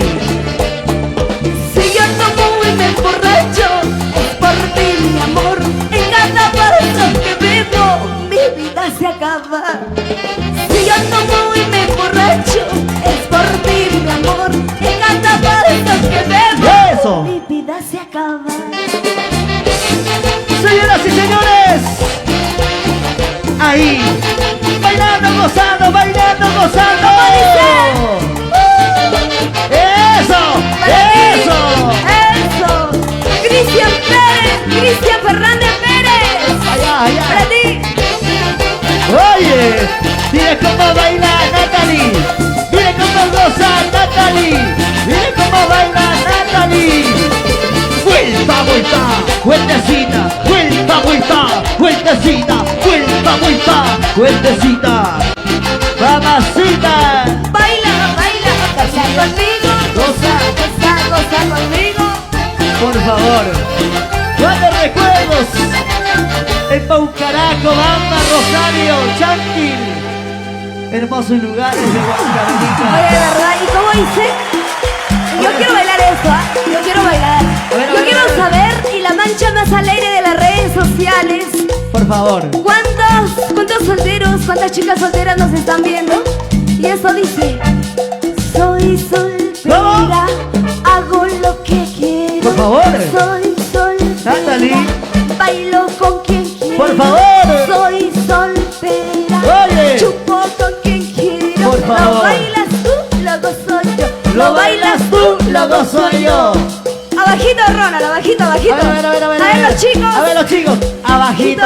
Si yo tomo y me emborracho, es por ti, mi amor. En cada paso que bebo, mi vida se acaba. Si yo tomo y me emborracho, es por ti, mi amor. En cada paso que bebo, ¡Eso! mi vida se acaba. Señoras y señores, ahí, bailando, gozando, bailando, gozando. ¡Eso! ¡Eso! ¡Eso! Cristian Pérez, Cristian Fernández Pérez. Allá, allá. Para ti. Oye, mire cómo baila Natalie, mire cómo goza Natalie, mire cómo baila Natalie. Vuelta, vuelta, vueltecita, vuelta, vuelta, vueltecita, vuelta, vuelta, vueltecita. Mamacita, Baila, baila, goza conmigo. goza, Goza, goza conmigo. por favor. ¿Cuántos recuerdos? En Paucaraco, Bamba, Rosario, Chanquil. Hermosos lugares de Oye, Huancavelica. ¿verdad? ¿Y cómo dice? Yo quiero bailar eso, ¿ah? Yo quiero bailar. ver, a Yo ver, quiero a ver. saber, y la mancha más alegre de las redes sociales, Por favor. ¿cuántos solteros, cuántas chicas solteras nos están viendo? Y eso dice, soy soltera, ¿Cómo? hago lo que quiero. Por favor. Soy soltera, Natalie. bailo con quien quiero. Por favor. Soy soltera, Oye. chupo con quien quiero. Por favor. Lo bailas tú, lo gozo yo. Lo bailas tú, lo gozo yo. Abajito, Ronald, abajito, abajito. A ver, los chicos. A ver los chicos. Abajito,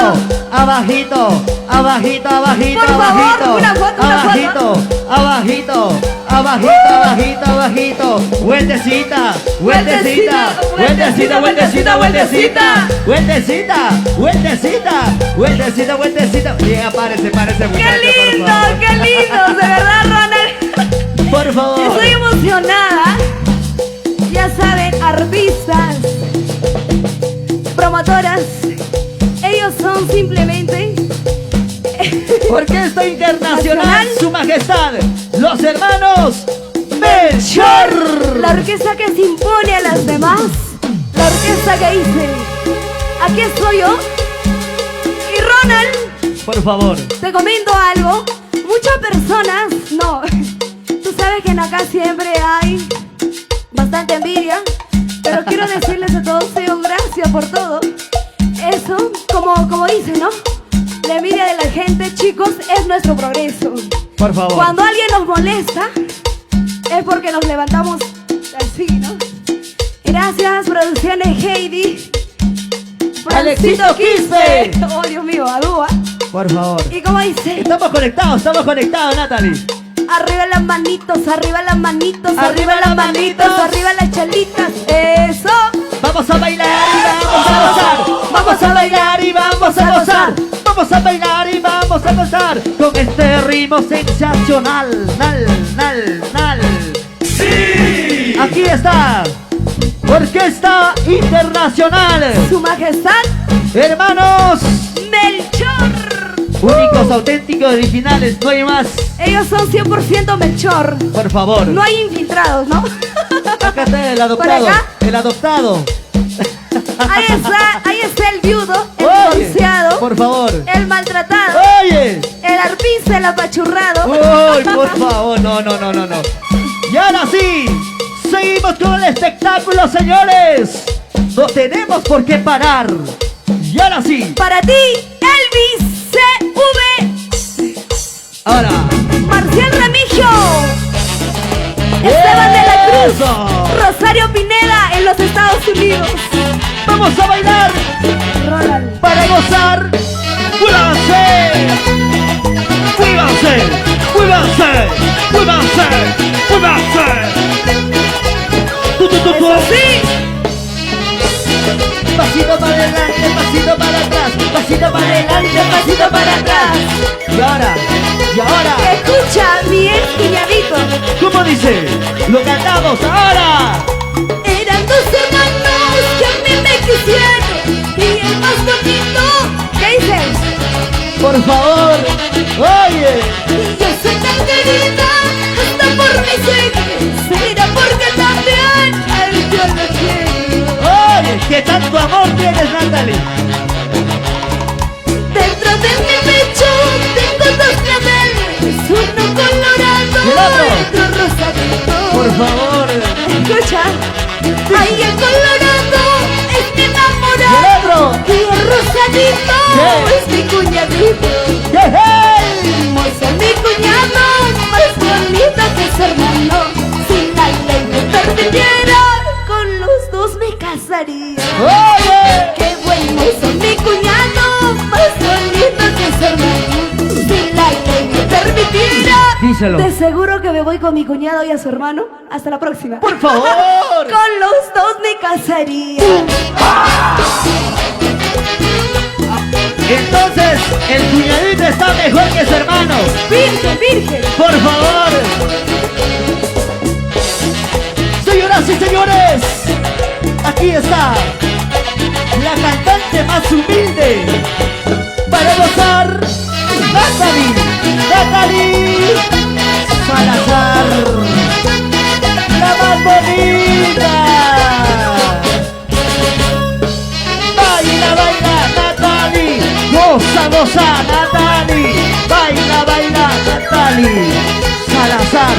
abajito, abajito, abajito, Por favor, abajito. una foto, una Abajito, abajito, abajito, abajito, abajito. Vueltecita, vueltecita, vueltecita, vueltecita, vueltecita. Vueltecita, vueltecita, vueltecita, vueltecita. Llega, párese, Qué muchacho, lindo, por favor. qué lindo, de verdad, Ronald. Por favor. Estoy emocionada. Ya saben, artistas, promotoras, ellos son simplemente Orquesta Internacional, Nacional. Su Majestad, los hermanos Melchor. la orquesta que se impone a las demás, la orquesta que dice, aquí estoy yo. Y Ronald, Por favor. te comento algo, muchas personas, no, tú sabes que en acá siempre hay bastante envidia, pero quiero decirles a todos, Dios, gracias por todo. Eso, como dicen, ¿no? La envidia de la gente, chicos, es nuestro progreso. Por favor. Cuando alguien nos molesta, es porque nos levantamos así, ¿no? Gracias, Producciones Heidi. Alexito Quispe. Oh, Dios mío, Adúa. Por favor. ¿Y cómo dice? Estamos conectados, Natalie. Arriba las manitos, arriba las manitos, Arriba las manitos. arriba las chalitas. Eso. Vamos a bailar y vamos a gozar. Vamos a bailar y vamos a gozar. Vamos a bailar y vamos a gozar con este ritmo sensacional. Nal. ¡Sí! Aquí está Orquesta Internacional. Su Majestad Hermanos Melchor. únicos, auténticos, originales, no hay más. Ellos son 100% Melchor. Por favor. No hay infiltrados, ¿no? Acá está el adoptado. ¿Por acá? El adoptado. Ahí está el viudo, el Oye, divorciado, por favor. el maltratado, Oye. el arpista, el apachurrado. Uy, por favor, no. Y ahora sí, seguimos con el espectáculo, señores. No tenemos por qué parar. Y ahora sí. Para ti, Elvis CV. Ahora. Marcial Remigio. Esteban de la Cruz. ¡Eso! Rosario Pineda en los Estados Unidos. Vamos a bailar Ronald. para gozar. ¡Muévanse! ¡Muévanse! ¡Muévanse! ¡Muévanse! ¡Muévanse! ¡Tú! Sí. Pasito para adelante, pasito para atrás. Pasito para adelante, pasito para atrás. Y ahora. Escucha, mi ex cuñadito. ¿Cómo dice? Lo cantamos ahora. Eran dos hermanos que a mí me quisieron. Y el más bonito. ¿Qué dices? Por favor. Oye. Y yo soy tan querida hasta por mi sangre. Será porque también él yo lo quiero. Oye, que tanto amor tienes, Natalie. Dentro de mi pecho tengo dos claveles, uno colorado ¿Y el otro? y otro rosadito. Por favor. Escucha, ahí el colorado es mi ¿Y el enamorado otro? y el rosadito ¿Qué? es mi cuñadito. ¡Hey! Hermoso mi cuñado, más bonito que su hermano. Si la ley me permitiera, con los dos me casaría. ¡Oye! Qué bueno son mi cuñado, más bonito que su hermano. Si la ley me permitiera, Díselo. de seguro que me voy con mi cuñado y a su hermano. Hasta la próxima. ¡Por favor! Con los dos me casaría. Entonces, el cuñadito está mejor que su hermano. Virgen. Por favor. Señoras y señores, aquí está la cantante más humilde para gozar, Natalie Salazar, la más bonita. Baila, Natalie. Goza, Natalie. Baila, Natalie Salazar.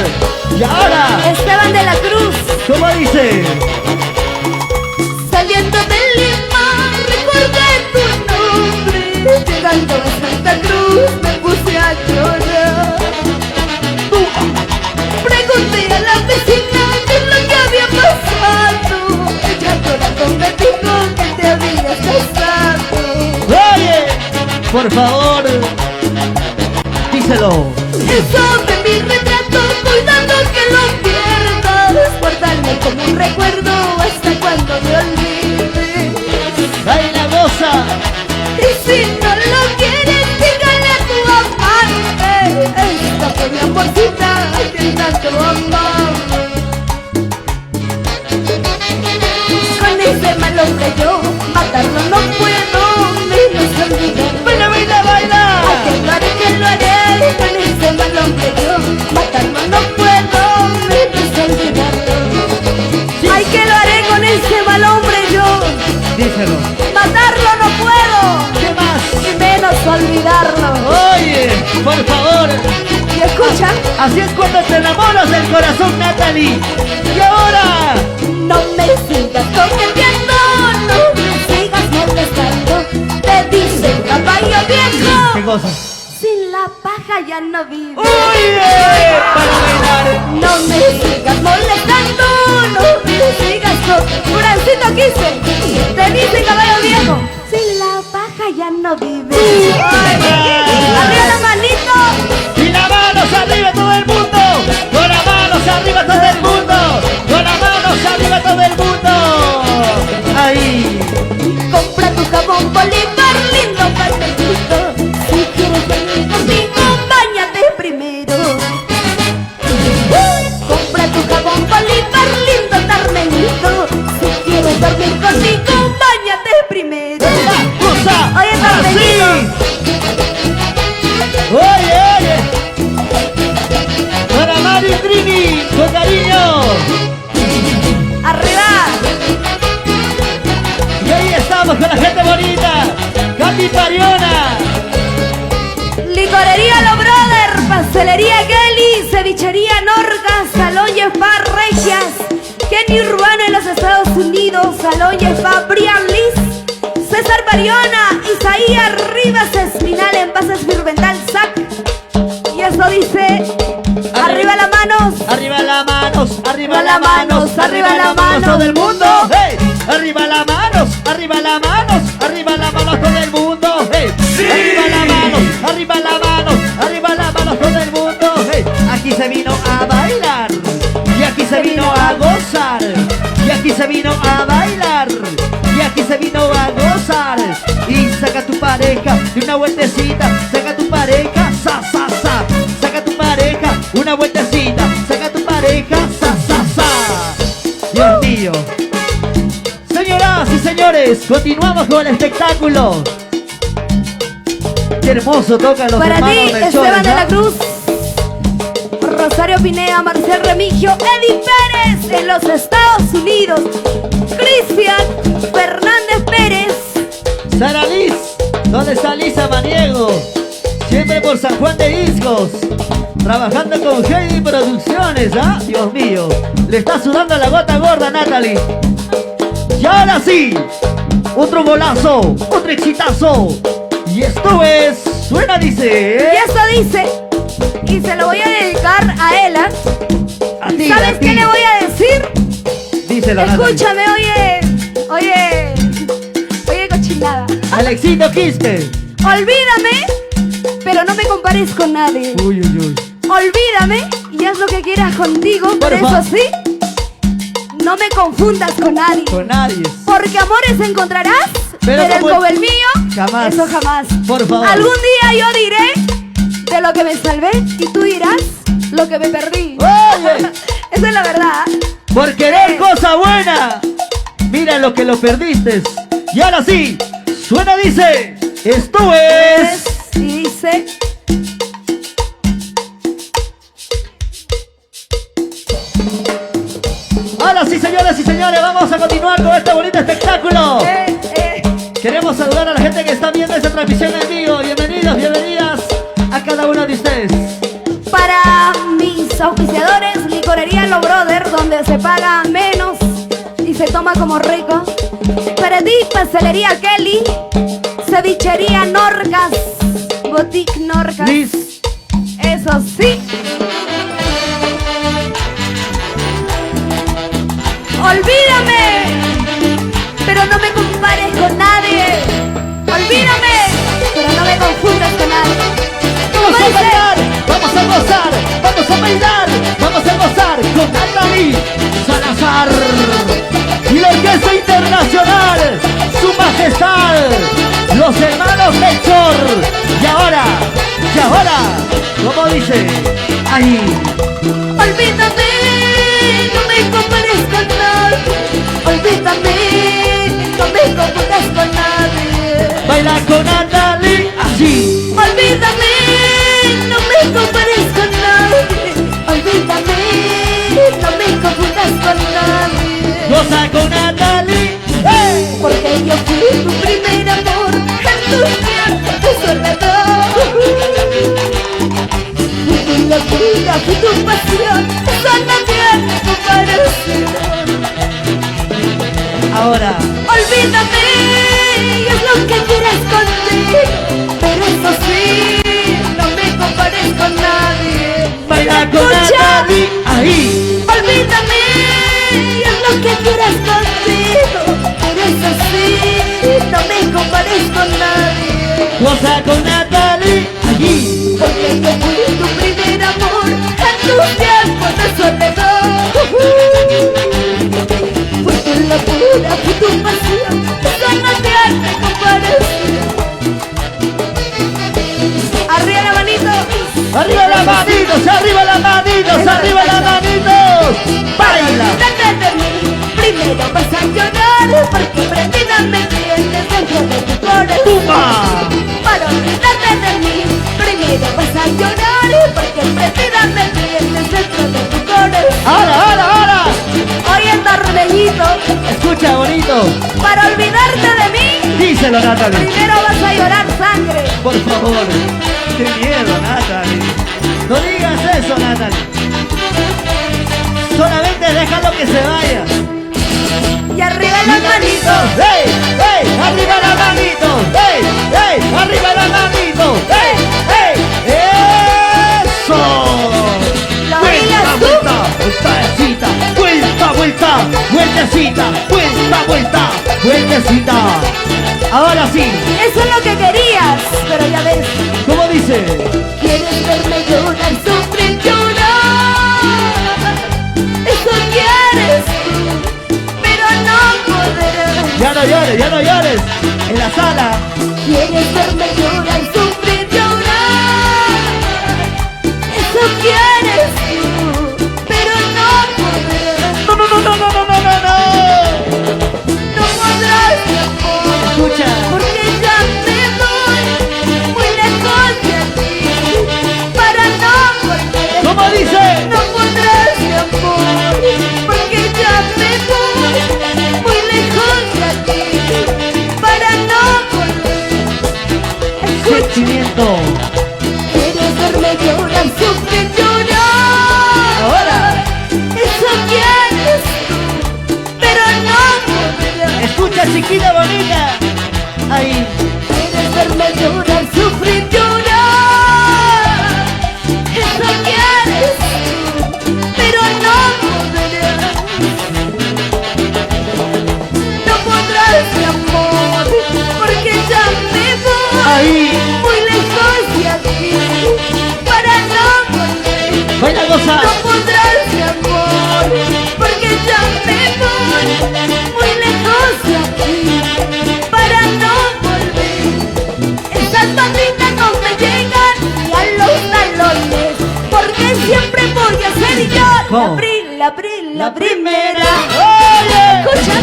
Y ahora, Esteban de la Cruz. ¿cómo dice? Saliendo de Lima, recordé tu nombre. Llegando a Santa Cruz, me puse a llorar. Pregunté a la vecina qué es lo que había pasado. Ella llorando me dijo que te habías casado. Oye, por favor, díselo. Eso de mi retrato, cuidando que lo pierdas. Guardarlo como un recuerdo hasta cuando me olvide. Baila, goza. Y si no lo quieres, dígale a tu amante. Esta fue mi amorcita que tanto amaba. Con ese mal hombre yo matarlo no puedo, menos olvidar. Baila. Que lo haré, con ese mal hombre yo matarlo no puedo, menos olvidarlo. Sí. Ay, que lo haré con ese mal hombre yo. Díselo. Matarlo no puedo, ¿Qué más? y menos olvidarlo. Oye, por favor. Y escucha, Así es cuando te enamoras del corazón, Natalie. Y ahora, No me sigas coqueteando, no me sigas molestando. Te dicen caballo viejo, ¿qué cosa? sin la paja ya no vivo. Oye, para bailar. No me sigas molestando, no me sigas con Francito quise. Te dicen caballo viejo, sin la paja ya no vive. Arriba la manito. Y las manos arriba todo el mundo. Con las manos arriba todo el mundo. Con las manos arriba todo el mundo. Ahí. Compra tu jabón Bolívar lindo Carmelito. Si quieres venir conmigo, báñate primero. Compra tu jabón Bolívar lindo Carmelito. Si quieres dormir conmigo, báñate primero. Cosa Oye, Carmelito. Oye, oye. Para Mario Trini, con cariño. Arriba. Y ahí estamos con la gente bonita. Katy Pariona. Licorería Lo Brother, pastelería Kelly, cevichería Norca, salón y spa Regias, Kenny Urbano en los Estados Unidos, salón y spa Brian Liz, César Pariona, Isaías Rivas Espinal, envases Firvental Sac. Y eso dice, arriba las manos, Arriba las manos, arriba las las manos, manos, arriba las manos. todo el mundo. Hey, arriba las manos, arriba las manos, arriba las manos todo el mundo. Hey, arriba las manos, arriba las manos, arriba las manos todo el mundo. Hey, aquí se vino a bailar y aquí se vino a gozar y aquí se vino a bailar y aquí se vino a gozar. Y saca tu pareja de una vueltecita, saca tu pareja, sa, sa, sa. Saca tu pareja, una vueltecita, saca tu pareja, sa, sa, sa. Dios mío. Señoras y señores, continuamos con el espectáculo. Qué hermoso tocan los para ti, hermanos Melchores, Esteban de ¿no? la Cruz, Rosario Pineda, Marcial Remigio, Eddie Pérez en los Estados Unidos, Cristian Fernández Pérez. Sara Liz, ¿dónde está Lisa Maniego? Siempre por San Juan de Iscos, trabajando con Heidi Producciones, ¿ah? Dios mío, le está sudando la gota gorda, Natalie. Y ahora sí, otro golazo, otro exitazo. Y esto es, suena, Y dice. eso dice, y se lo voy a dedicar a Ela. A ti, ¿Sabes a ti. qué le voy a decir? Díselo, Natalie. Escúchame, oye, cochinada. Alexito Quispe. Olvídame, pero no me compares con nadie. Uy, uy, uy. Olvídame y haz lo que quieras contigo, Por pero eso favor. sí, no me confundas con nadie. Con nadie. Porque amores encontrarás, Pero pero como como el mío, jamás. eso jamás. Por favor. Algún día yo diré de lo que me salvé y tú dirás lo que me perdí. Oye, Esa es la verdad. por querer cosa buena, mira lo que lo perdiste. Y ahora sí, suena, dice. Esto es. Y dice, Ahora sí, señoras y señores, vamos a continuar con este bonito espectáculo. Queremos saludar a la gente que está viendo esta transmisión en vivo. Bienvenidos, bienvenidas a cada uno de ustedes. para mis auspiciadores, Licorería Lo Brother, donde se paga menos y se toma como rico. Para ti, Pastelería Kelly, Cevichería Norcas, Boutique Norcas. Liz. Eso sí. Olvídame, pero no me compares con nadie. Olvídame, pero no me confundas con nadie. Vamos a dice? bailar, vamos a gozar, vamos a bailar, vamos a gozar con Natalie Salazar y la Orquesta Internacional, Su Majestad, los hermanos Melchor. Y ahora, como dice, ahí. Olvídame, no me compares con nadie. Olvídame, no me confundas con nadie. Baila con Natalie, así. Olvídame, no me compares con nadie. Olvídame, no me confundas con nadie. Goza con Natalie, ¡hey! Porque yo fui tu primer amor, entusiasta, desolador. Fui tu locura, fui gozar con Natalie. Allí. Porque yo fui tu primer amor en tus tiempos de soledad. Fue tu locura, fue tu pasión, con la tierra comparación. Arriba la manito. Arriba las manitos, arriba las manitos, arriba las manitos. Baila. Olvídate de mí, primero vas a llorar, porque prendida me tienes dentro de tu corazón. ¡Tuma! Para olvidarte de mí, primero vas a llorar, porque prendida me tienes dentro de tu corazón. Ahora. Oye, Torbellito, Escucha, bonito. para olvidarte de mí, Díselo, Natalie. primero vas a llorar sangre. Por favor. Qué miedo, Natalie. No digas eso, Natalie. Solamente déjalo que se vaya. Y arriba las manitos. ¡Ey! ¡Ey! ¡Arriba las manitos! ¡Ey! ¡Ey! ¡Arriba las manitos! ¡Ey! ¡Ey! ¡Eso! ¿Lo oías tú? Vueltecita, vueltecita. Ahora sí, Eso es lo que querías, pero ya ves. ¿cómo dice? Quieres verme llorar, sufrir, llorar. Eso quieres tú, pero no podrás. Ya no llores. En la sala. Quieres verme llorar, sufrir, llorar. Eso quieres tú, pero no podrás. No. No podrás, mi amor. Escucha. Porque ya me voy muy lejos de ti, para no volver. ¿Cómo dice? No podrás, mi amor, porque ya me voy muy lejos de ti, para no volver. Sentimiento. Quieres verme llorar, sufrir, llorar. Ahora. Eso quieres tú, pero no podrás. Escucha, chiquita bonita. Ahí. Quieres verme llorar, sufrir, llorar. Eso quieres tú, pero no podrás. No podrás, mi amor, porque ya me voy Ahí. muy lejos de aquí, para no volver. Baila, goza. No podrás, mi amor, porque ya me voy muy lejos de aquí, para no volver. Esas banditas no me llegan ni a los talones, porque siempre voy a ser yo ¿Cómo? la primera. ¡Oye! Escucha,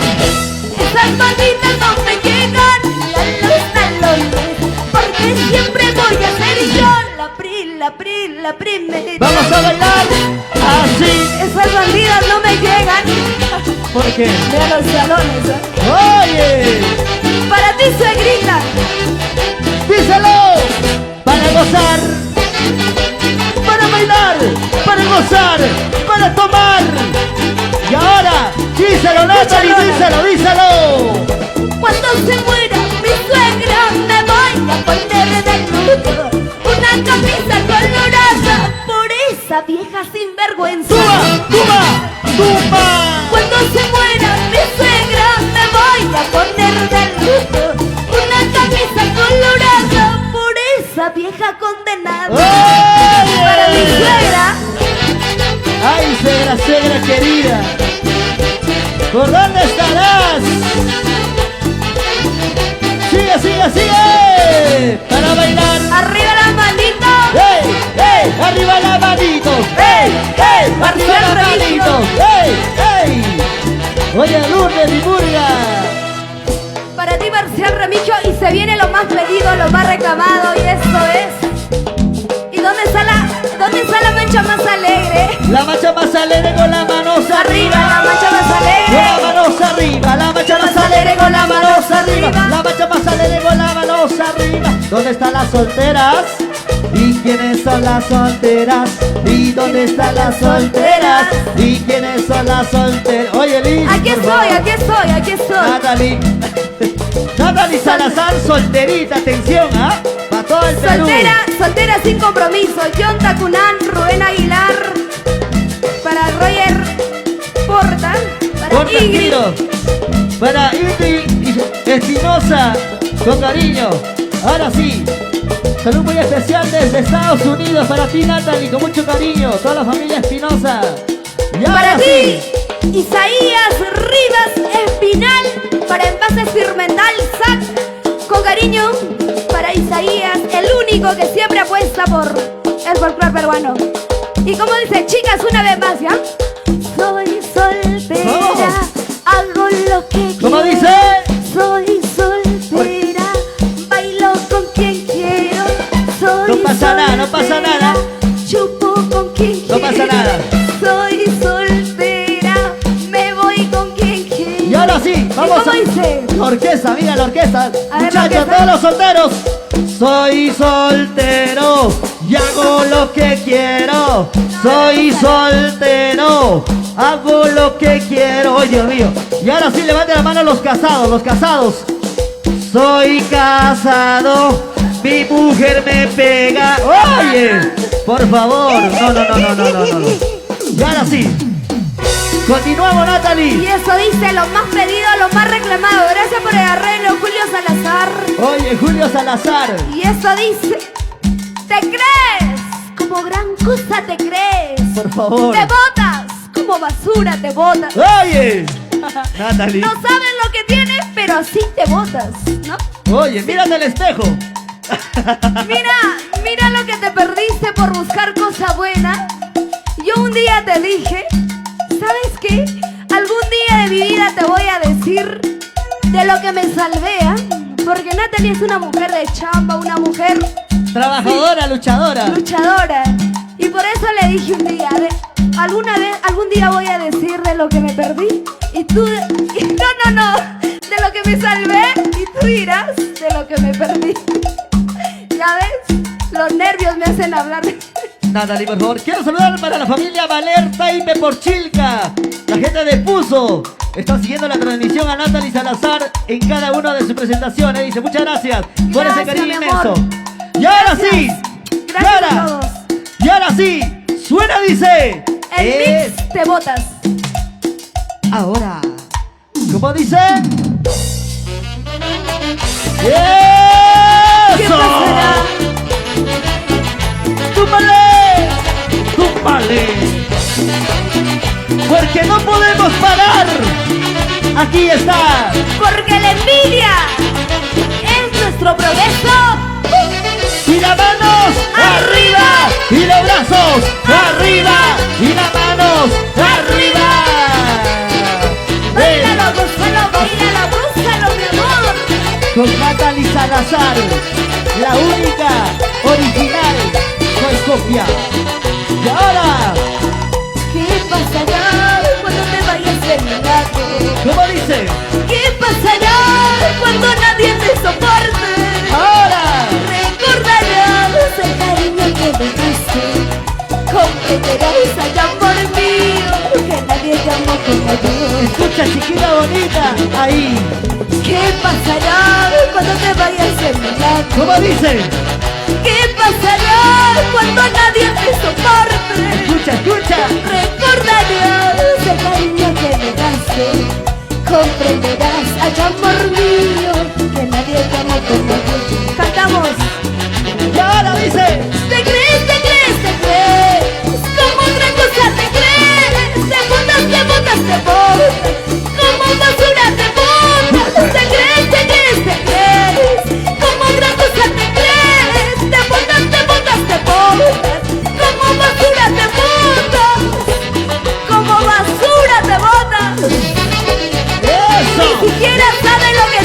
esas banditas no me llegan ni a los talones, porque siempre voy a ser yo la primera. Vamos a bailar así. Esas bandidas no me llegan ¿Por qué? ni a los talones. Oye, Para ti, suegrita. díselo. Para gozar, para bailar, para gozar, para tomar. Y ahora, díselo, Natalie, díselo. Cuando se muera mi suegra me voy a poner de luto una camisa colorada por esa vieja sinvergüenza. ¡Tuba! Cuando se muera mi suegra me voy a poner de luto una camisa colorada por esa vieja condenada. ¡Oye! Para mi suegra. ¡Ay, suegra querida! ¿Por dónde estarás? ¡Sigue! Para bailar. Arriba las manitos. ¡Ey! ¡Arriba las manitos! ¡Ey! ¡Arriba las manitos! ¡Ey! Oye, Lourdes y Murga. Para ti, Marcial Remigio, y se viene lo más pedido, lo más reclamado, y esto es. ¿Y dónde está la mancha más alegre? La mancha más alegre con las manos arriba. La mancha más Con alegre. las manos arriba. La mancha más alegre con las manos arriba. La mancha más alegre con las manos arriba. ¿Dónde están las solteras? ¿Y quiénes son las solteras? ¿Y dónde están las solteras? ¿Y quiénes son las solteras? Oye, Liz. Aquí por favor. estoy. Natalie Salazar, solterita, atención, ¿ah? Para todo el Perú. Soltera sin compromiso. John Tacunán, Rubén Aguilar. Para Roger Porta. Para Por Ingrid. tranquilo. Para Ingrid Espinosa, con cariño. Ahora sí, salud muy especial desde Estados Unidos para ti, Natalie, con mucho cariño, toda la familia Espinosa. Y Para ahora ti, sí, Isaías Rivas Espinal, para Envases Firmental SAC, con cariño para Isaías, el único que siempre apuesta por el folclore peruano. Y como dice, chicas, una vez más, ¿ya? Soy soltera, hago lo que quiero. ¿cómo dice? Soy soltera, bailo con quien quiero. Soy No pasa nada, no pasa soltera, nada. chupo con quien No quiero. pasa nada. Soy soltera, me voy con quien quiero. Y ahora sí, vamos ¿Cómo dice? La orquesta, mira la orquesta. A ver, la Muchachos, orquesta. todos los solteros. Soy soltero y hago lo que quiero. Soy soltero, hago lo que quiero. Ay, Dios mío. Y ahora sí, levanten la mano los casados, los casados. Soy casado, mi mujer me pega. Oye, por favor. No. Y ahora sí. Continuamos, Y Natalie. eso dice lo más pedido, lo más reclamado. Gracias por el arreglo, Julio Salazar. Oye, Julio Salazar. Y eso dice, ¿te crees? Como gran cosa te crees. Por favor. Te botas, como basura te botas. Oye, Natalie. No sabes lo que tienes, pero así te botas, ¿no? Oye, mírate al espejo. Mira lo que te perdiste por buscar cosa buena. Yo un día te dije, ¿sabes qué? Algún día de mi vida te voy a decir de lo que me salvé, ¿ah? Porque Natalie es una mujer de chamba, una mujer Trabajadora, luchadora. luchadora. Y por eso le dije un día, algún día voy a decir de lo que me perdí. Y tú, no, de lo que me salvé. Y tú dirás de lo que me perdí. ¿Ya ves? Los nervios me hacen hablar. Natalie, por favor. Quiero saludar para la familia Valer Taime Porchilca. La gente de Puso. Está siguiendo la transmisión a Natalie Salazar en cada una de sus presentaciones. Dice, muchas gracias por ese Gracias, cariño mi amor. inmenso. Y ahora sí. Gracias a todos. Y ahora sí. Suena, dice. El mix te botas. Ahora. ¿Cómo dice? ¿Qué ¡Eso! pasará? ¡Túmbale! ¡Túmbale! Porque no podemos parar. Aquí está. Porque la envidia es nuestro progreso. Y las manos arriba. Y los brazos arriba. Y las manos arriba. Báilalo, gózalo, mi amor. Con Natalie Salazar, la única original, no es copia. Y ahora, ¿Qué pasará cuando te vayas de mi lado? ¿cómo dice? ¿Qué pasará cuando nadie te soporte? Ahora, Recordarás el cariño que me diste. Comprenderás allá por mí que nadie te amó como yo. escucha, chiquita bonita, ahí. ¿Qué pasará cuando te vayas de mi lado? ¿Cómo dice? ¿Qué pasará cuando nadie te soporte? Escucha, escucha. Recordarás el cariño que me daste. Comprenderás allá amor mío que nadie te amó como yo. Cantamos. Y ahora dice. Te crees, te crees, te crees. Como otra cosa te crees. Te botas, te botas, te botas. Como basura te botas. Te crees, te crees, te crees. Como otra cosa te crees. Te botas, te botas, te botas. Como basura te botas. Como basura te botas. Eso. Ni siquiera sabes lo que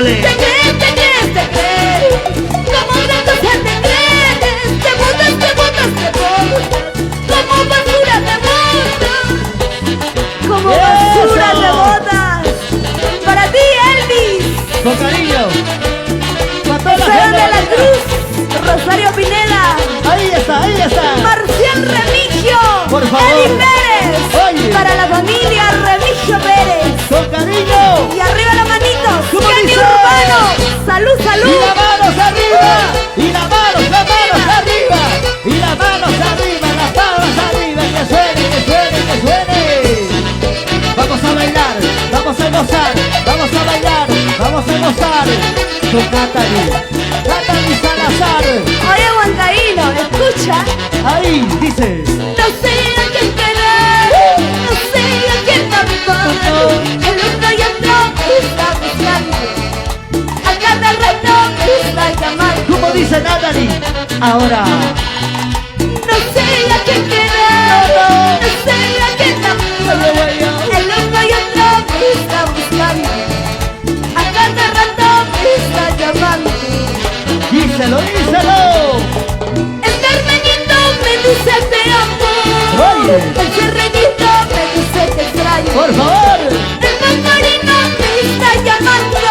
Échale. Te crees, te crees, te crees. Como gato se te crees. Te botas, te botas, te botas. Como basura te botas. Como basura ¡Eso! te botas. Para ti, Elvis. Con cariño. Para toda la Esteban gente de la bonita. Cruz. Rosario Pineda. Ahí está, ahí está. Marcial Remigio. Por favor. Eddie Pérez. Oye. Para la familia Remigio Pérez. Con cariño. Y arriba las manitos. ¿Cómo Kenny dice? Urbano. Salud, salud. Y las manos arriba. Y las manos arriba. Y las manos arriba, las manos arriba. Que suene, que suene, que suene. Vamos a bailar, vamos a gozar, vamos a bailar, vamos a gozar. Con Natalie Salazar. Oye, Huancaíno, escucha. Ahí dice. No sé a quién querer, no sé a quién amar. El uno y otro está buscando. A cada rato está llamando. ¿Cómo dice Natalie? Ahora. No sé a quién querer, no sé a quién amar. El uno y otro está buscando. A cada rato está llamando. Díselo, díselo. El carmenito me dice te amo. Oye. El serrenito me dice te extraño. Por favor. El mandarino me está llamando.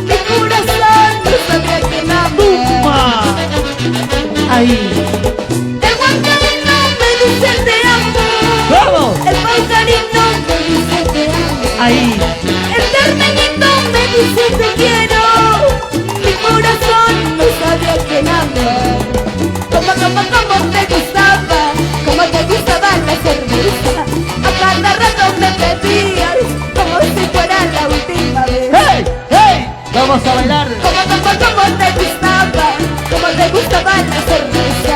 Mi corazón no sabía que me amaba. ¡Pumba! Ahí. El mandarino me dice te amo. ¡Vamos! El mandarino me dice te amo. Ahí. El carmenito me dice te quiero. Mi corazón no sabía que me amaba. Como te gustaba, como te gustaba la cerveza. A cada rato me pedías, como si fuera la última vez. ¡Hey! ¡Hey! Vamos a bailar. Como te gustaba, como te gustaba la cerveza.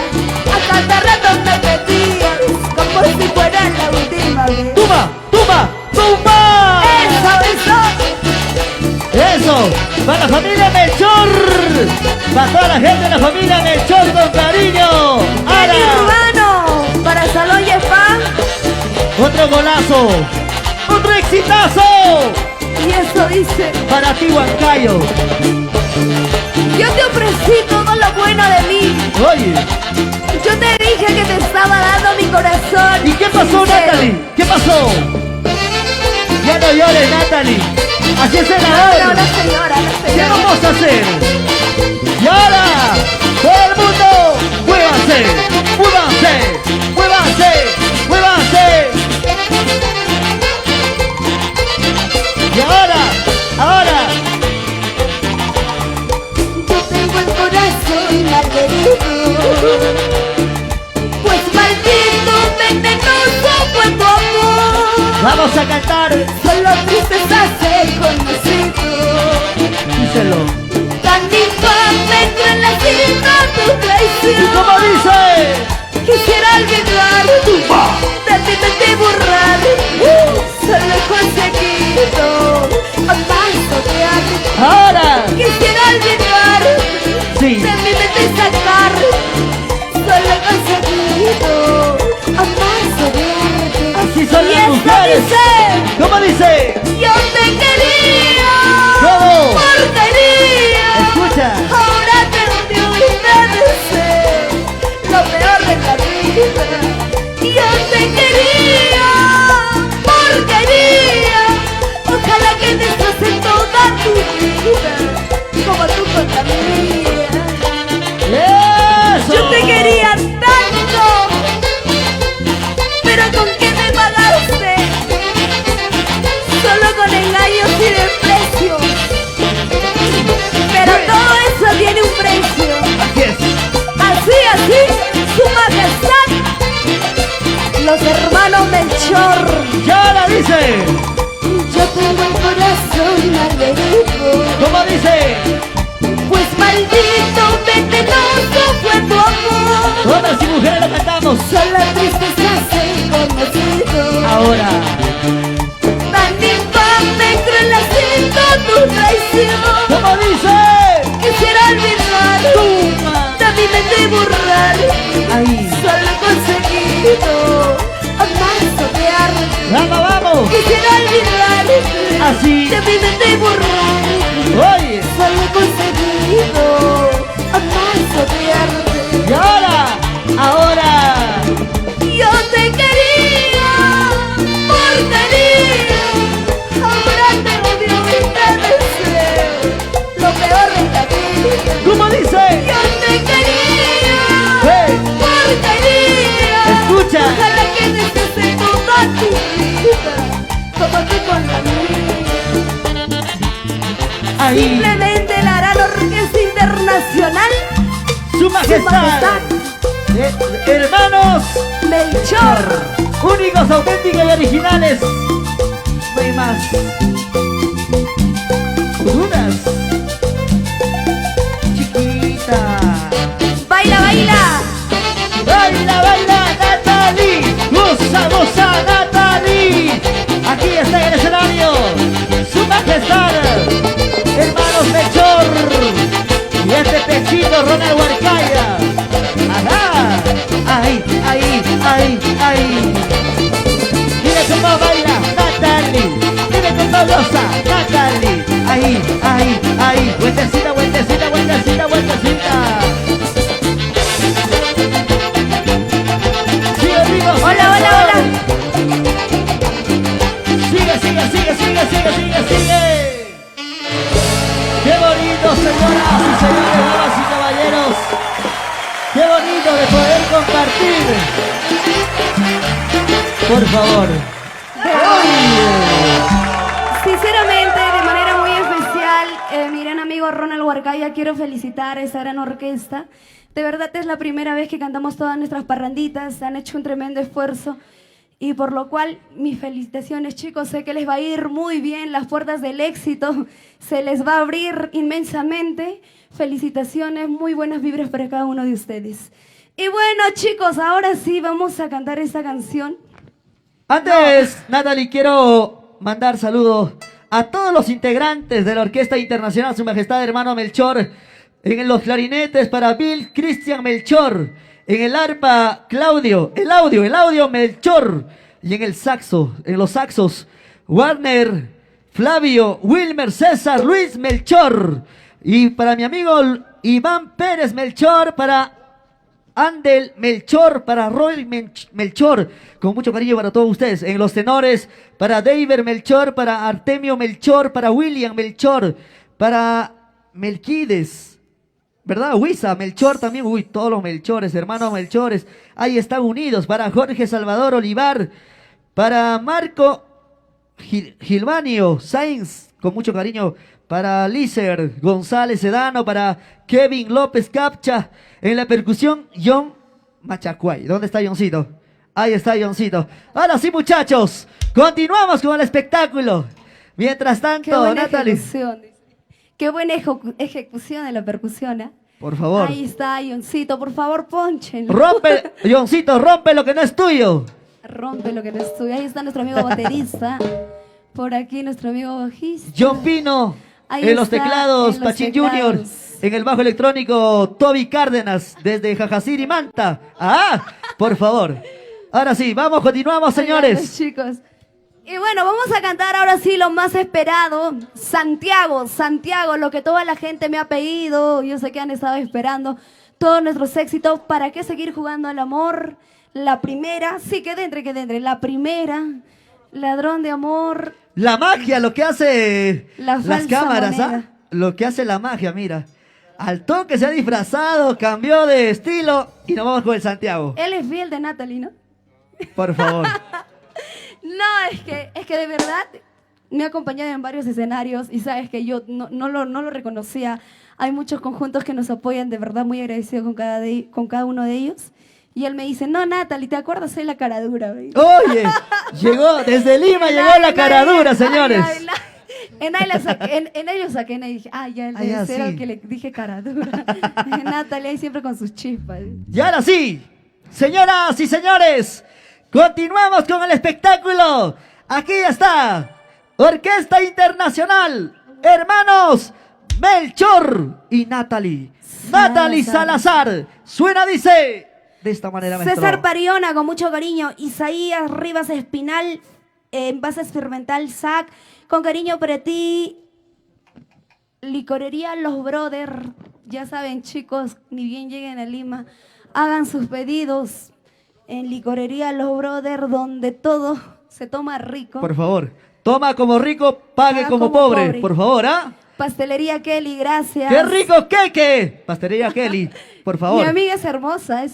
A cada rato me pedías, como si fuera la última vez. ¡Tumba! ¡Tumba! ¡Tumba! ¡Eso! ¡Para la familia Melchor! ¡Para toda la gente de la familia Melchor con cariño! Kenny Urbano, para Salón y Spa. ¡Otro golazo! ¡Otro exitazo! Y eso dice, Para ti, Huancayo. yo te ofrecí todo lo bueno de mí. Oye, Yo te dije que te estaba dando mi corazón. ¿y qué pasó, sincero. Natalie? ¿Qué pasó? Ya no llores, Natalie. Así es el No, amor. la señora, la ¿Qué señora. vamos a hacer? Y ahora, todo el mundo, muévanse, muévanse, muévanse, muévanse. Y ahora, Yo tengo el corazón malherido, pues maldito venenoso fue tu amor. vamos a cantar. Solo tristeza he conocido. Díselo. Tan infame en la cinta tu ¿Y traición. cómo dice? Quisiera olvidar, de mi mente borrar. Solo he conseguido amar odiar. Ahora, Quisiera olvidar, sí. de mi mente sacar. Solo he conseguido amar odiar. Así son Y las esto mujeres. dice, ¿Cómo dice? yo te quería, ¿Cómo? porquería. Escucha. Ahora te odio y te deseo lo peor de la vida. Yo te quería, porquería. Ojalá que destroce toda tu vida, como tú con la mía. ¡Eso! Yo te quería tanto, pero ¿con qué me pagaste? Solo con engaños y desprecios. Pero todo eso tiene un precio. Así es. Así, su majestad, los hermanos Melchor. Ya la dice. Yo tengo el corazón malherido, ¿Cómo dice? pues maldito venenoso fue tu amor. Hombres y mujeres lo cantamos. Solo tristeza he conocido. Ahora. Tan infame cruel ha sido tu traición. ¿Cómo dice? Quisiera olvidar, ¡Tumba! de mi mente borrar. Ahí. Solo he conseguido amar, odiar. ¡Vamos, vamos! Quisiera olvidar, Así. de mi mente borrar. Oye. conseguido acaso pierde. Y ahora, Yo te quería por quería, ahora te odio y te deseo lo peor de la vida. ¿cómo dice? Yo te quería ¡Hey! por quería, Escucha. ojalá que desees toda tu vida como tú con la mía. Ahí, Simplemente la Gran Orquesta Internacional su majestad. Hermanos Melchor. únicos, auténticos y originales. No hay más. Dudas. Chiquita. Baila, baila. Baila, baila, Natalie. Goza, goza, Natalie. Aquí está en el escenario su majestad, hermanos Melchor. Y este pechito, Ronald Huarcaya. Ajá. Ahí, ahí, ahí, ahí. Mira cómo baila Natalie. Mira cómo goza Natalie. Ahí, ahí, ahí. Vueltecita, vueltecita, vueltecita, vueltecita. Sigue, amigo. Hola, hola, hola. Sigue, sigue, sigue, sigue, sigue, sigue, sigue. Qué bonito, señoras y señores, damas y caballeros. Qué bonito de poder compartir. Por favor. Sinceramente, de manera muy especial, mi gran amigo Ronald Huarcaya, quiero felicitar a esa gran orquesta. De verdad es la primera vez que cantamos todas nuestras parranditas, han hecho un tremendo esfuerzo y por lo cual mis felicitaciones, chicos. Sé que les va a ir muy bien, las puertas del éxito se les va a abrir inmensamente. Felicitaciones, muy buenas vibras para cada uno de ustedes. Y bueno, chicos, ahora sí vamos a cantar esta canción. Antes, Natalie, quiero mandar saludos a todos los integrantes de la Orquesta Internacional, Su Majestad Hermano Melchor. En los clarinetes para Bill Christian Melchor. En el arpa, Claudio. El audio Melchor. Y en el saxo, en los saxos, Warner, Flavio, Wilmer, César, Luis Melchor. Y para mi amigo Iván Pérez Melchor, para Andel Melchor, para Roy Melchor, con mucho cariño para todos ustedes. En los tenores, para David Melchor, para Artemio Melchor, para William Melchor, para Melquides, ¿verdad? Huiza Melchor también, uy, todos los Melchores, hermanos Melchores, ahí están unidos. Para Jorge Salvador Olivar, para Marco Gilvanio Sainz, con mucho cariño. Para Lícer González Sedano, para Kevin López Capcha. En la percusión, John Machacuay. ¿Dónde está Johncito? Ahí está Johncito. Ahora sí, muchachos, continuamos con el espectáculo. Mientras Qué tanto, buena Natalie, ejecución. Qué buena ejecución de la percusión, ¿eh? por favor, Ahí está, Ioncito, por favor, ponchenlo. rompe, Johncito, rompe lo que no es tuyo. Rompe lo que no es tuyo. Ahí está nuestro amigo baterista. Por aquí nuestro amigo bajista. John Pino, Ahí en los está, teclados, en los Pachín teclados. Junior. En el bajo electrónico, Toby Cárdenas, desde Jajacir y Manta. ¡Ah! Por favor. Ahora sí, vamos, continuamos, Oigan, pues, señores. chicos. Y bueno, vamos a cantar ahora sí lo más esperado. Santiago, Santiago, lo que toda la gente me ha pedido. Yo sé que han estado esperando todos nuestros éxitos. ¿Para qué seguir jugando al amor? La primera, sí, que entre. La primera, ladrón de amor. La magia, lo que hace La las falsa cámaras, moneda. ¿ah? Lo que hace la magia, mira. Al toque se ha disfrazado, cambió de estilo y nos vamos con el Santiago. Él es fiel de Natalie, ¿no? Por favor. No, es que de verdad me ha acompañado en varios escenarios y sabes que yo no lo reconocía. Hay muchos conjuntos que nos apoyan, de verdad muy agradecido con cada uno de ellos. Y él me dice, no, Natalie, ¿te acuerdas? Soy la cara dura. ¿Ve? Oye, llegó, desde Lima llegó la cara dura, señores. En ahí lo saqué, y dije, ya, el ya, de cero sí. que le dije cara dura. Natalie ahí siempre con sus chispas. Y ahora sí, señoras y señores, continuamos con el espectáculo. Aquí está, Orquesta Internacional, hermanos Melchor y Natalie. Natalie Salazar, suena, dice, de esta manera. César maestro. Pariona, con mucho cariño. Isaías Rivas Espinal, Envases Fermental SAC, con cariño para ti. Licorería Los Brothers. Ya saben, chicos, ni bien lleguen a Lima, hagan sus pedidos en Licorería Los Brothers, donde todo se toma rico. Por favor, toma como rico, pague como pobre. Por favor, ¿ah? Pastelería Kelly, gracias. ¡Qué rico queque! Pastelería Kelly, por favor. Mi amiga es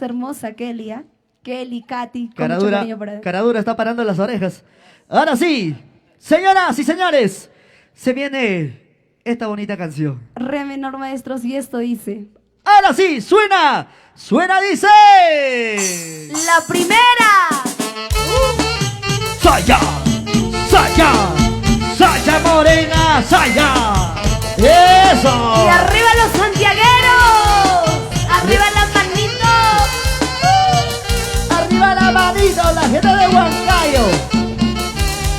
hermosa Kelly, ¿ah? Kelly, Katy, con mucho cariño para... Cara dura está parando las orejas. Ahora sí, señoras y señores, se viene esta bonita canción. Re menor, maestros, y esto dice... Ahora sí, suena, dice... ¡La primera! ¡Saya! ¡Saya! ¡Saya morena! ¡Saya! ¡Eso! ¡Y arriba los santiagueros! ¡Arriba las manitos! ¡Arriba la manito! La gente de Huancayo,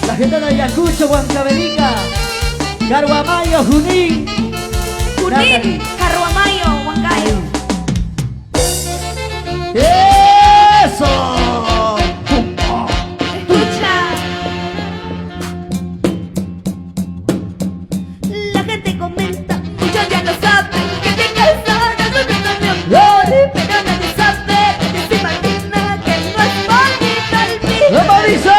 la gente de Ayacucho, Huancavelica, Carhuamayo, Junín, Carhuamayo, Huancayo. ¡Eso! Escucha. La gente comenta, muchos ya lo saben, que te cansaron, no mi amor, pero nadie sabe, que se imagina que no es bonito el mío. ¿Cómo dice?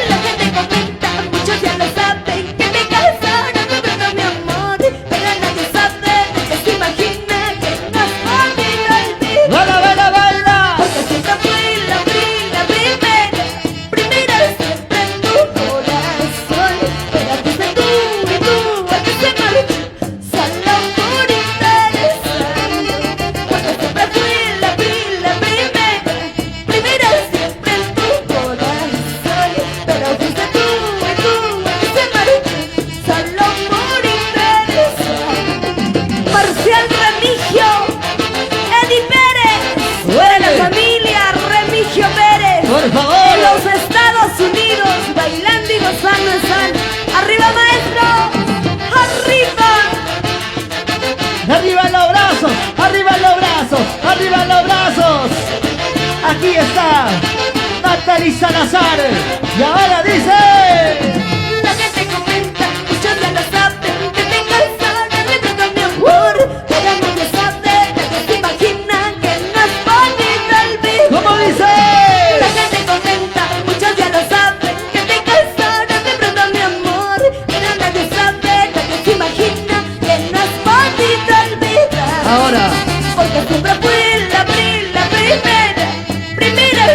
La gente comenta, muchos ya lo saben, que te cansaron, no mi amor, pero nadie sabe, que se imagina que no es bonito el mío. ¡Baila, baila, baila! Porque siempre fui la primera siempre en tu corazón. Pero fuiste tú y tú el que se marchó, solo por interesarme. Porque siempre fui la primera siempre en tu corazón. Pero fuiste tú y tú el que se marchó, solo por interesarme. Marcial Remigio, Eddie Pérez, de la familia Remigio Pérez, Por favor. en los Estados Unidos, bailando y gozando están. ¡Arriba, maestro! ¡Arriba! ¡Arriba los brazos! ¡Arriba los brazos! ¡Arriba los brazos! Aquí está Natalie Salazar. Y ahora dice... La gente comenta, muchos ya lo saben, que te cansaron de todo mi amor, pero nadie sabe, nadie se imagina que no es bonito el vivir. ¿Cómo dice? La gente comenta, muchos ya lo saben, que te cansaron de pronto mi amor, pero nadie sabe, nadie se imagina que no es bonito el vida. Ahora. Porque siempre fui la primera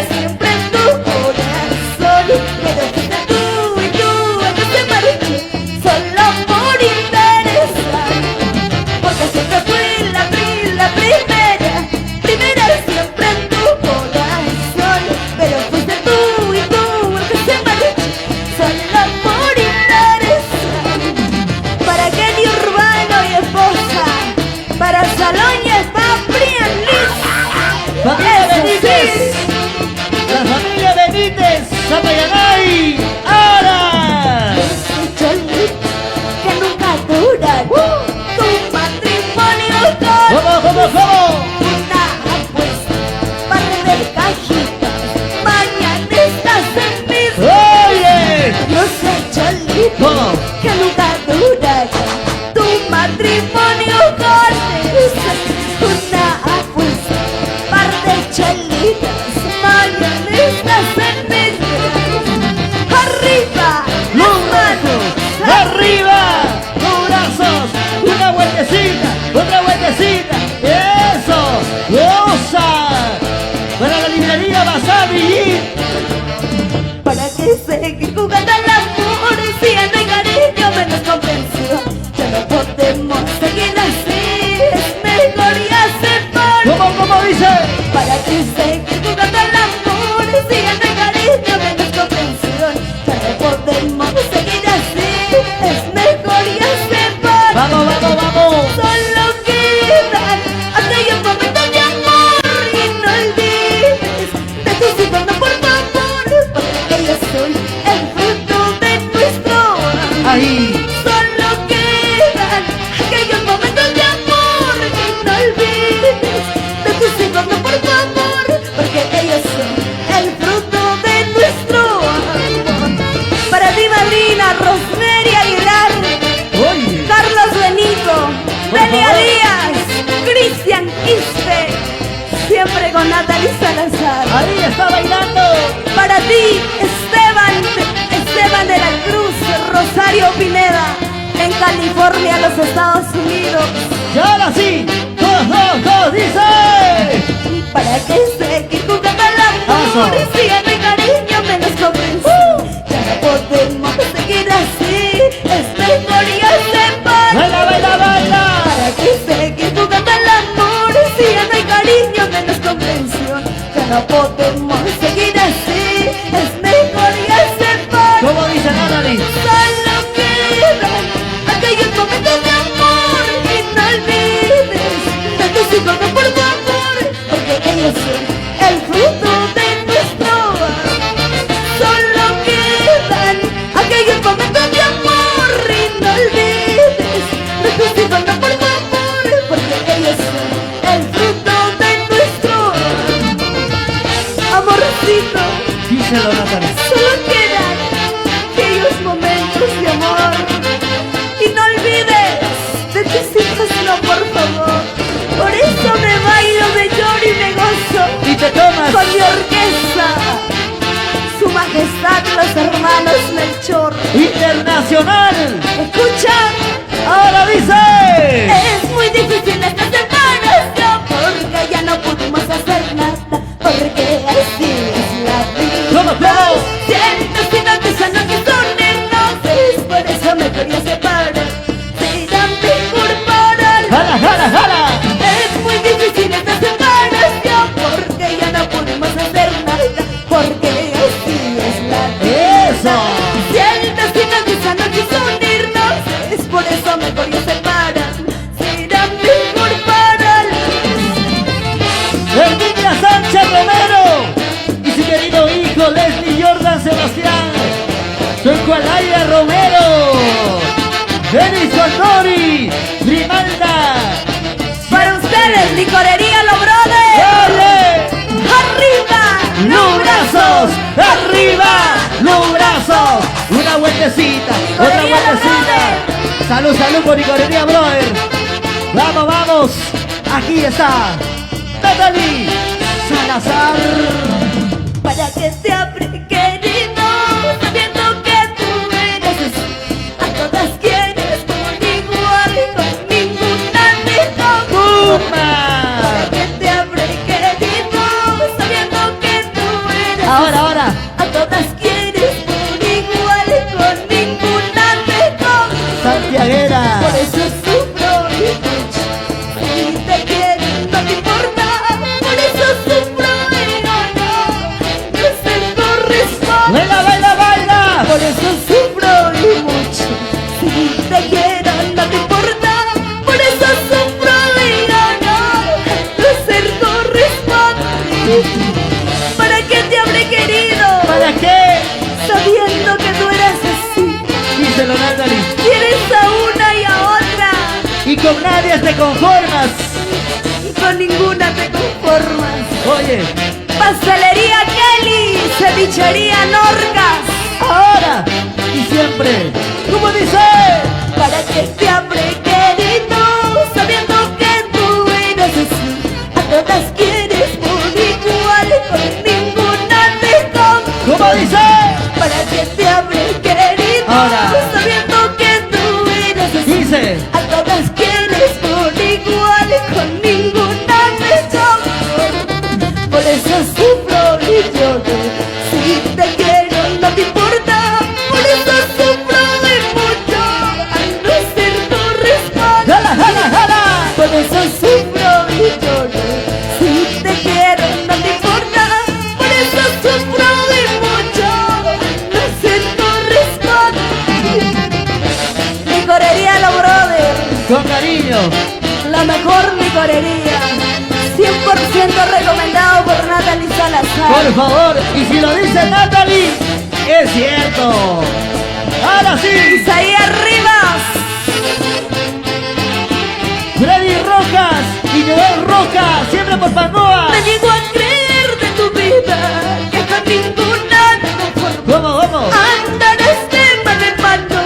siempre en tu corazón, pero fuiste tú y tú el que se marchó, solo por interesar. Porque siempre fui la primera siempre en tu corazón, pero fuiste tú y tú el que se marchó, solo por interesar. Para Kenny Urbano y esposa, para Salón y Brian Liz, ¡Familia Benítez! ¡La familia Benítez! ¡Zapayanay! ¡Ahora! que nunca dura tu matrimonio con ¿Cómo? una apuesta para de cajitas. Mañana estás en mis ¡Oye! yo sé, Cholito, ¿Cómo? que nunca durará tu matrimonio con una apuesta par de chelitas. Mañana estás en mis arriba las manos, ¡Arriba! ¡Los brazos! ¡Una vueltecita! ¡Otra vueltecita! ¡Eso! ¡Goza! Para la librería Wasabi. para que seguir jugando al amor. Si ya no hay cariño, menos comprensión, ya no podemos seguir así, es mejor ya separar. ¿Cómo dice? Para que seguir jugando al amor, si ya no hay cariño, menos comprensión, ya no podemos seguir así, es mejor ya separar. ¡Vamos! Solo quedan aquellos momentos de amor y no olvides de tus hijos, no, por favor, porque ellos son el fruto de nuestro amor. Ahí. Solo quedan aquellos momentos de amor y no olvides de tus hijos, no, por favor, porque ellos son el fruto de nuestro amor. Para ti, madrina Rosemary Aguilar, Oye. Carlos Benito, triste, siempre con Natalie Salazar. Ahí está bailando. Para ti, Esteban de la Cruz, Rosario Pineda, en California, los Estados Unidos. Y ahora sí, dice. Para que sé que jugando al amor y siempre cariño menos comprensión. Ya no podemos seguir así, es mejor ya separar. Baila, baila, baila. Para que sé que jugando al amor y siempre cariño menos comprensión. Ya no podemos seguir así, es mejor ya separar. ¿Cómo dice Natalie? Solo quedan aquellos momentos de amor y no olvides de tus hijos, no por favor, porque ellos son el fruto de nuestro amor. Solo quedan aquellos momentos de amor y no olvides de tus hijos, no por favor, porque ellos son el fruto de nuestro amor. Amorcito, Díselo, Natalie. solo quedan aquellos momentos de amor y no olvides de tus hijos, no, por favor. Por eso me bailo, me lloro y me gozo Y te tomas. con mi orquesta, su majestad los hermanos Melchor. Internacional. Escucha, Ahora dice. es muy difícil esta separación porque ya no pudimos hacer nada, porque así es la vida. ¿Cómo? Siento que no te sano que son hermosos, por eso me quería separar. Será mejor para Jala, jala, jala. Es muy difícil esta separación porque ya no pudimos hacer nada, porque así es la vida. Eso. Siento que no te sano que son hermosos, por eso me quería separar. Será mejor para Herminia Sánchez Romero y su querido hijo Leslie Jordan Sebastián. Soy Juanaya Romero. Denis Condori. Grimalda. Para ustedes, licorería Los Brothers. ¡Dale! ¡Arriba! ¡Los brazos! ¡Arriba! ¡Los brazos! Una vueltecita, otra Licorería Los vueltecita. Salud, salud por Licorería Brother. Vamos, vamos. Aquí está Natalie Salazar. Para que te abre querido, sabiendo que tú eres así. A todas quieres por igual, con ninguna mejor. ¡Puma! Para que te abre querido, sabiendo que tú eres Ahora, así. ahora. A todas quieres por igual, con ninguna mejor. Santiaguera. Por eso sufro y lucho. Si te quiero no te importa. Por eso sufro y no se corresponde. ¡Baila, baila, baila! Por eso sufro y mucho. Si te quiero no te importa. Por eso sufro y no se corresponde. ¿Para qué te habré querido? ¿Para qué? Sabiendo que tú eras así. Díselo, Natalie. Quieres a una y a otra. Y con nadie te conformas. Y con ninguna te conformas. Oye, Pastelería Kelly, cevichería Norcas. ahora y siempre. ¿Cómo dice? Para que te habré querido, sabiendo que tú eres así. A todas quieres por igual, con ninguna te conformas. ¿Cómo dice? Para que te habré querido, Ahora. sabiendo que tú eres así. Dice. A todas quieres por igual, con ninguna me conformo. Por eso sufro y lloro. Si te quiero no te importa. Por eso sufro de mucho al no ser correspondido. ¡Jala, jala, jala! Por eso sufro y lloro. Si te quiero no te importa. Por eso sufro de mucho al no ser correspondido. Licorería Los Brothers, Con cariño. la mejor licorería, 100% recomendado por Natalie Salazar. Por favor. Y si lo dice Natalie, es cierto. Ahora sí. Isaías Rivas, Freddy Rojas y Joel Roca. Siempre por Pangoa. me niego a creer de tu vida que con ninguna te conformo. ¿Cómo, cómo? Andarás de mano en mano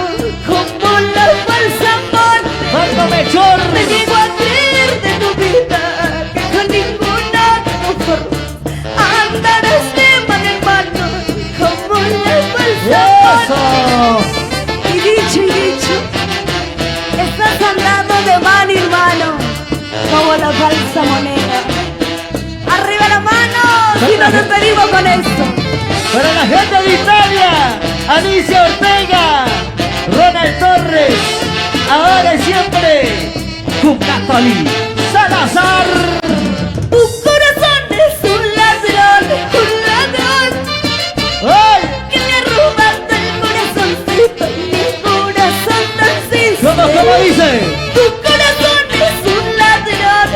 como la falsa amante. Marco Mechor. Me niego a creer de tu vida que con la falsa moneda. ¡Arriba la mano! Y nos despedimos con esto. Para la gente de Italia, Alicia Ortega, Ronald Torres, ahora y siempre, Cucatoli Salazar. Tu corazón es un ladrón, ¡Ay! que me robaste el corazoncito y mi corazón tan sincero. ¿Cómo dice? Tu corazón es un ladrón,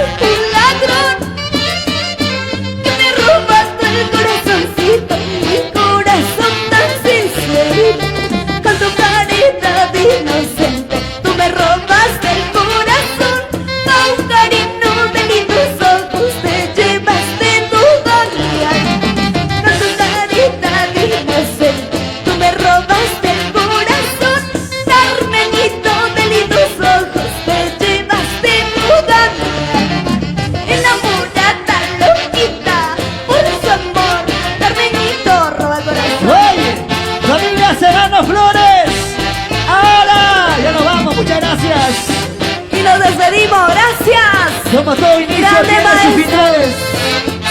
que me robaste el corazoncito y mi corazón tan sincero. Con tu carita de inocente, tú me robaste el corazón. Con cariño de lindos ojos te llevaste toda mi alma. Con tu carita de inocente, tú me robaste el corazón. Carmenito de lindos ojos te llevaste toda mi alma. Enamorada, loquita, por su amor, Carmenito roba corazón. ¡Oye! ¡Familia Serrano Flores! ¡Ahora! Ya nos vamos, muchas gracias. Y nos despedimos, gracias. Como todo inicio Grande tiene sus maestro. finales.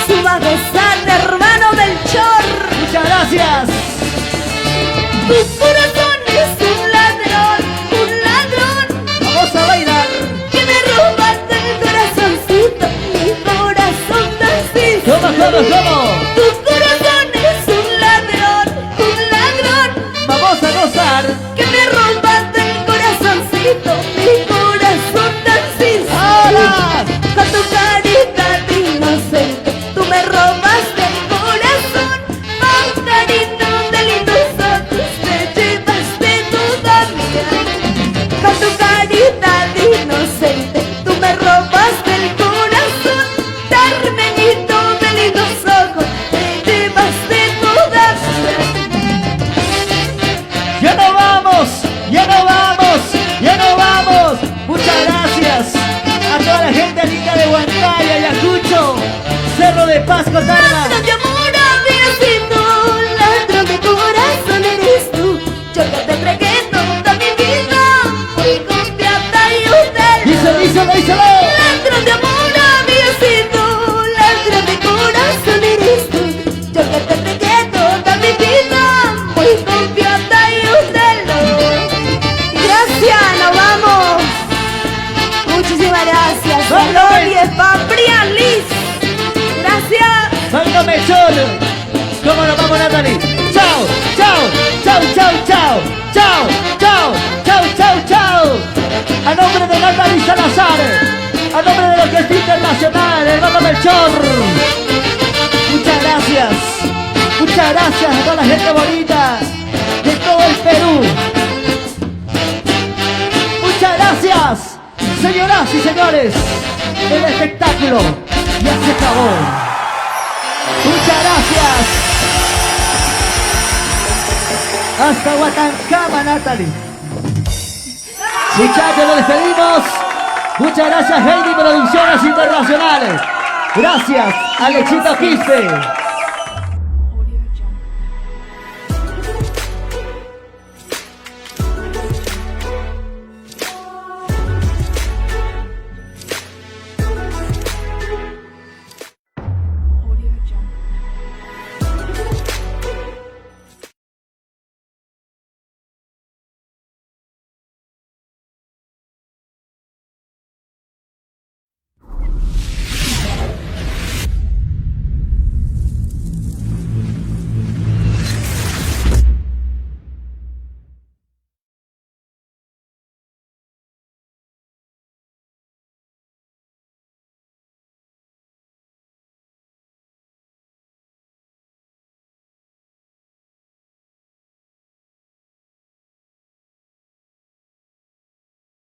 Su majestad, hermano del Chor. Muchas gracias. Tu corazón es un ladrón, Vamos a bailar. que me robaste el corazoncito, mi corazón tan sincero. ¿Cómo? Tu corazón es un ladrón, Vamos a gozar. que me robaste el corazoncito, mi corazón tan sincero. ¡Ahora! Con tu carita de inocente, tú me robaste el corazón. Con cariño de lindos ojos te llevaste toda mi alma. Con tu carita de inocente, tú me robaste el corazón. Carmenito de lindos ojos te llevaste toda mi alma. ¡Ya no vamos! ¡Ya no vamos! ¡Ya no vamos! Muchas gracias a toda la gente linda de Huancayo, Ayacucho, Cerro de Pasco, Tacna. Ladrón de amor había sido, ladrón de corazón eres tú. Yo que te entregué toda mi vida, muy confiada y útil. Díselo. Ladrón de amor había sido, ladrón de corazón eres tú. Yo que te entregué toda mi vida, muy confiada y útil. Gracias, nos vamos. Muchísimas gracias. Dolores, Pabrián, Liz. Gracias. ¡Salga Mechón! ¿Cómo nos vamos, Natalie? ¡Chao! A nombre de Natalie Salazar, a nombre de la Orquesta Internacional, hermano Melchor. Muchas gracias a toda la gente bonita de todo el Perú. Muchas gracias, señoras y señores. El espectáculo ya se acabó. Muchas gracias. Hasta Huatancama, Natalie. Muchachos, nos despedimos. Muchas gracias, Heidi Producciones Internacionales. Gracias, Alexito Quispe.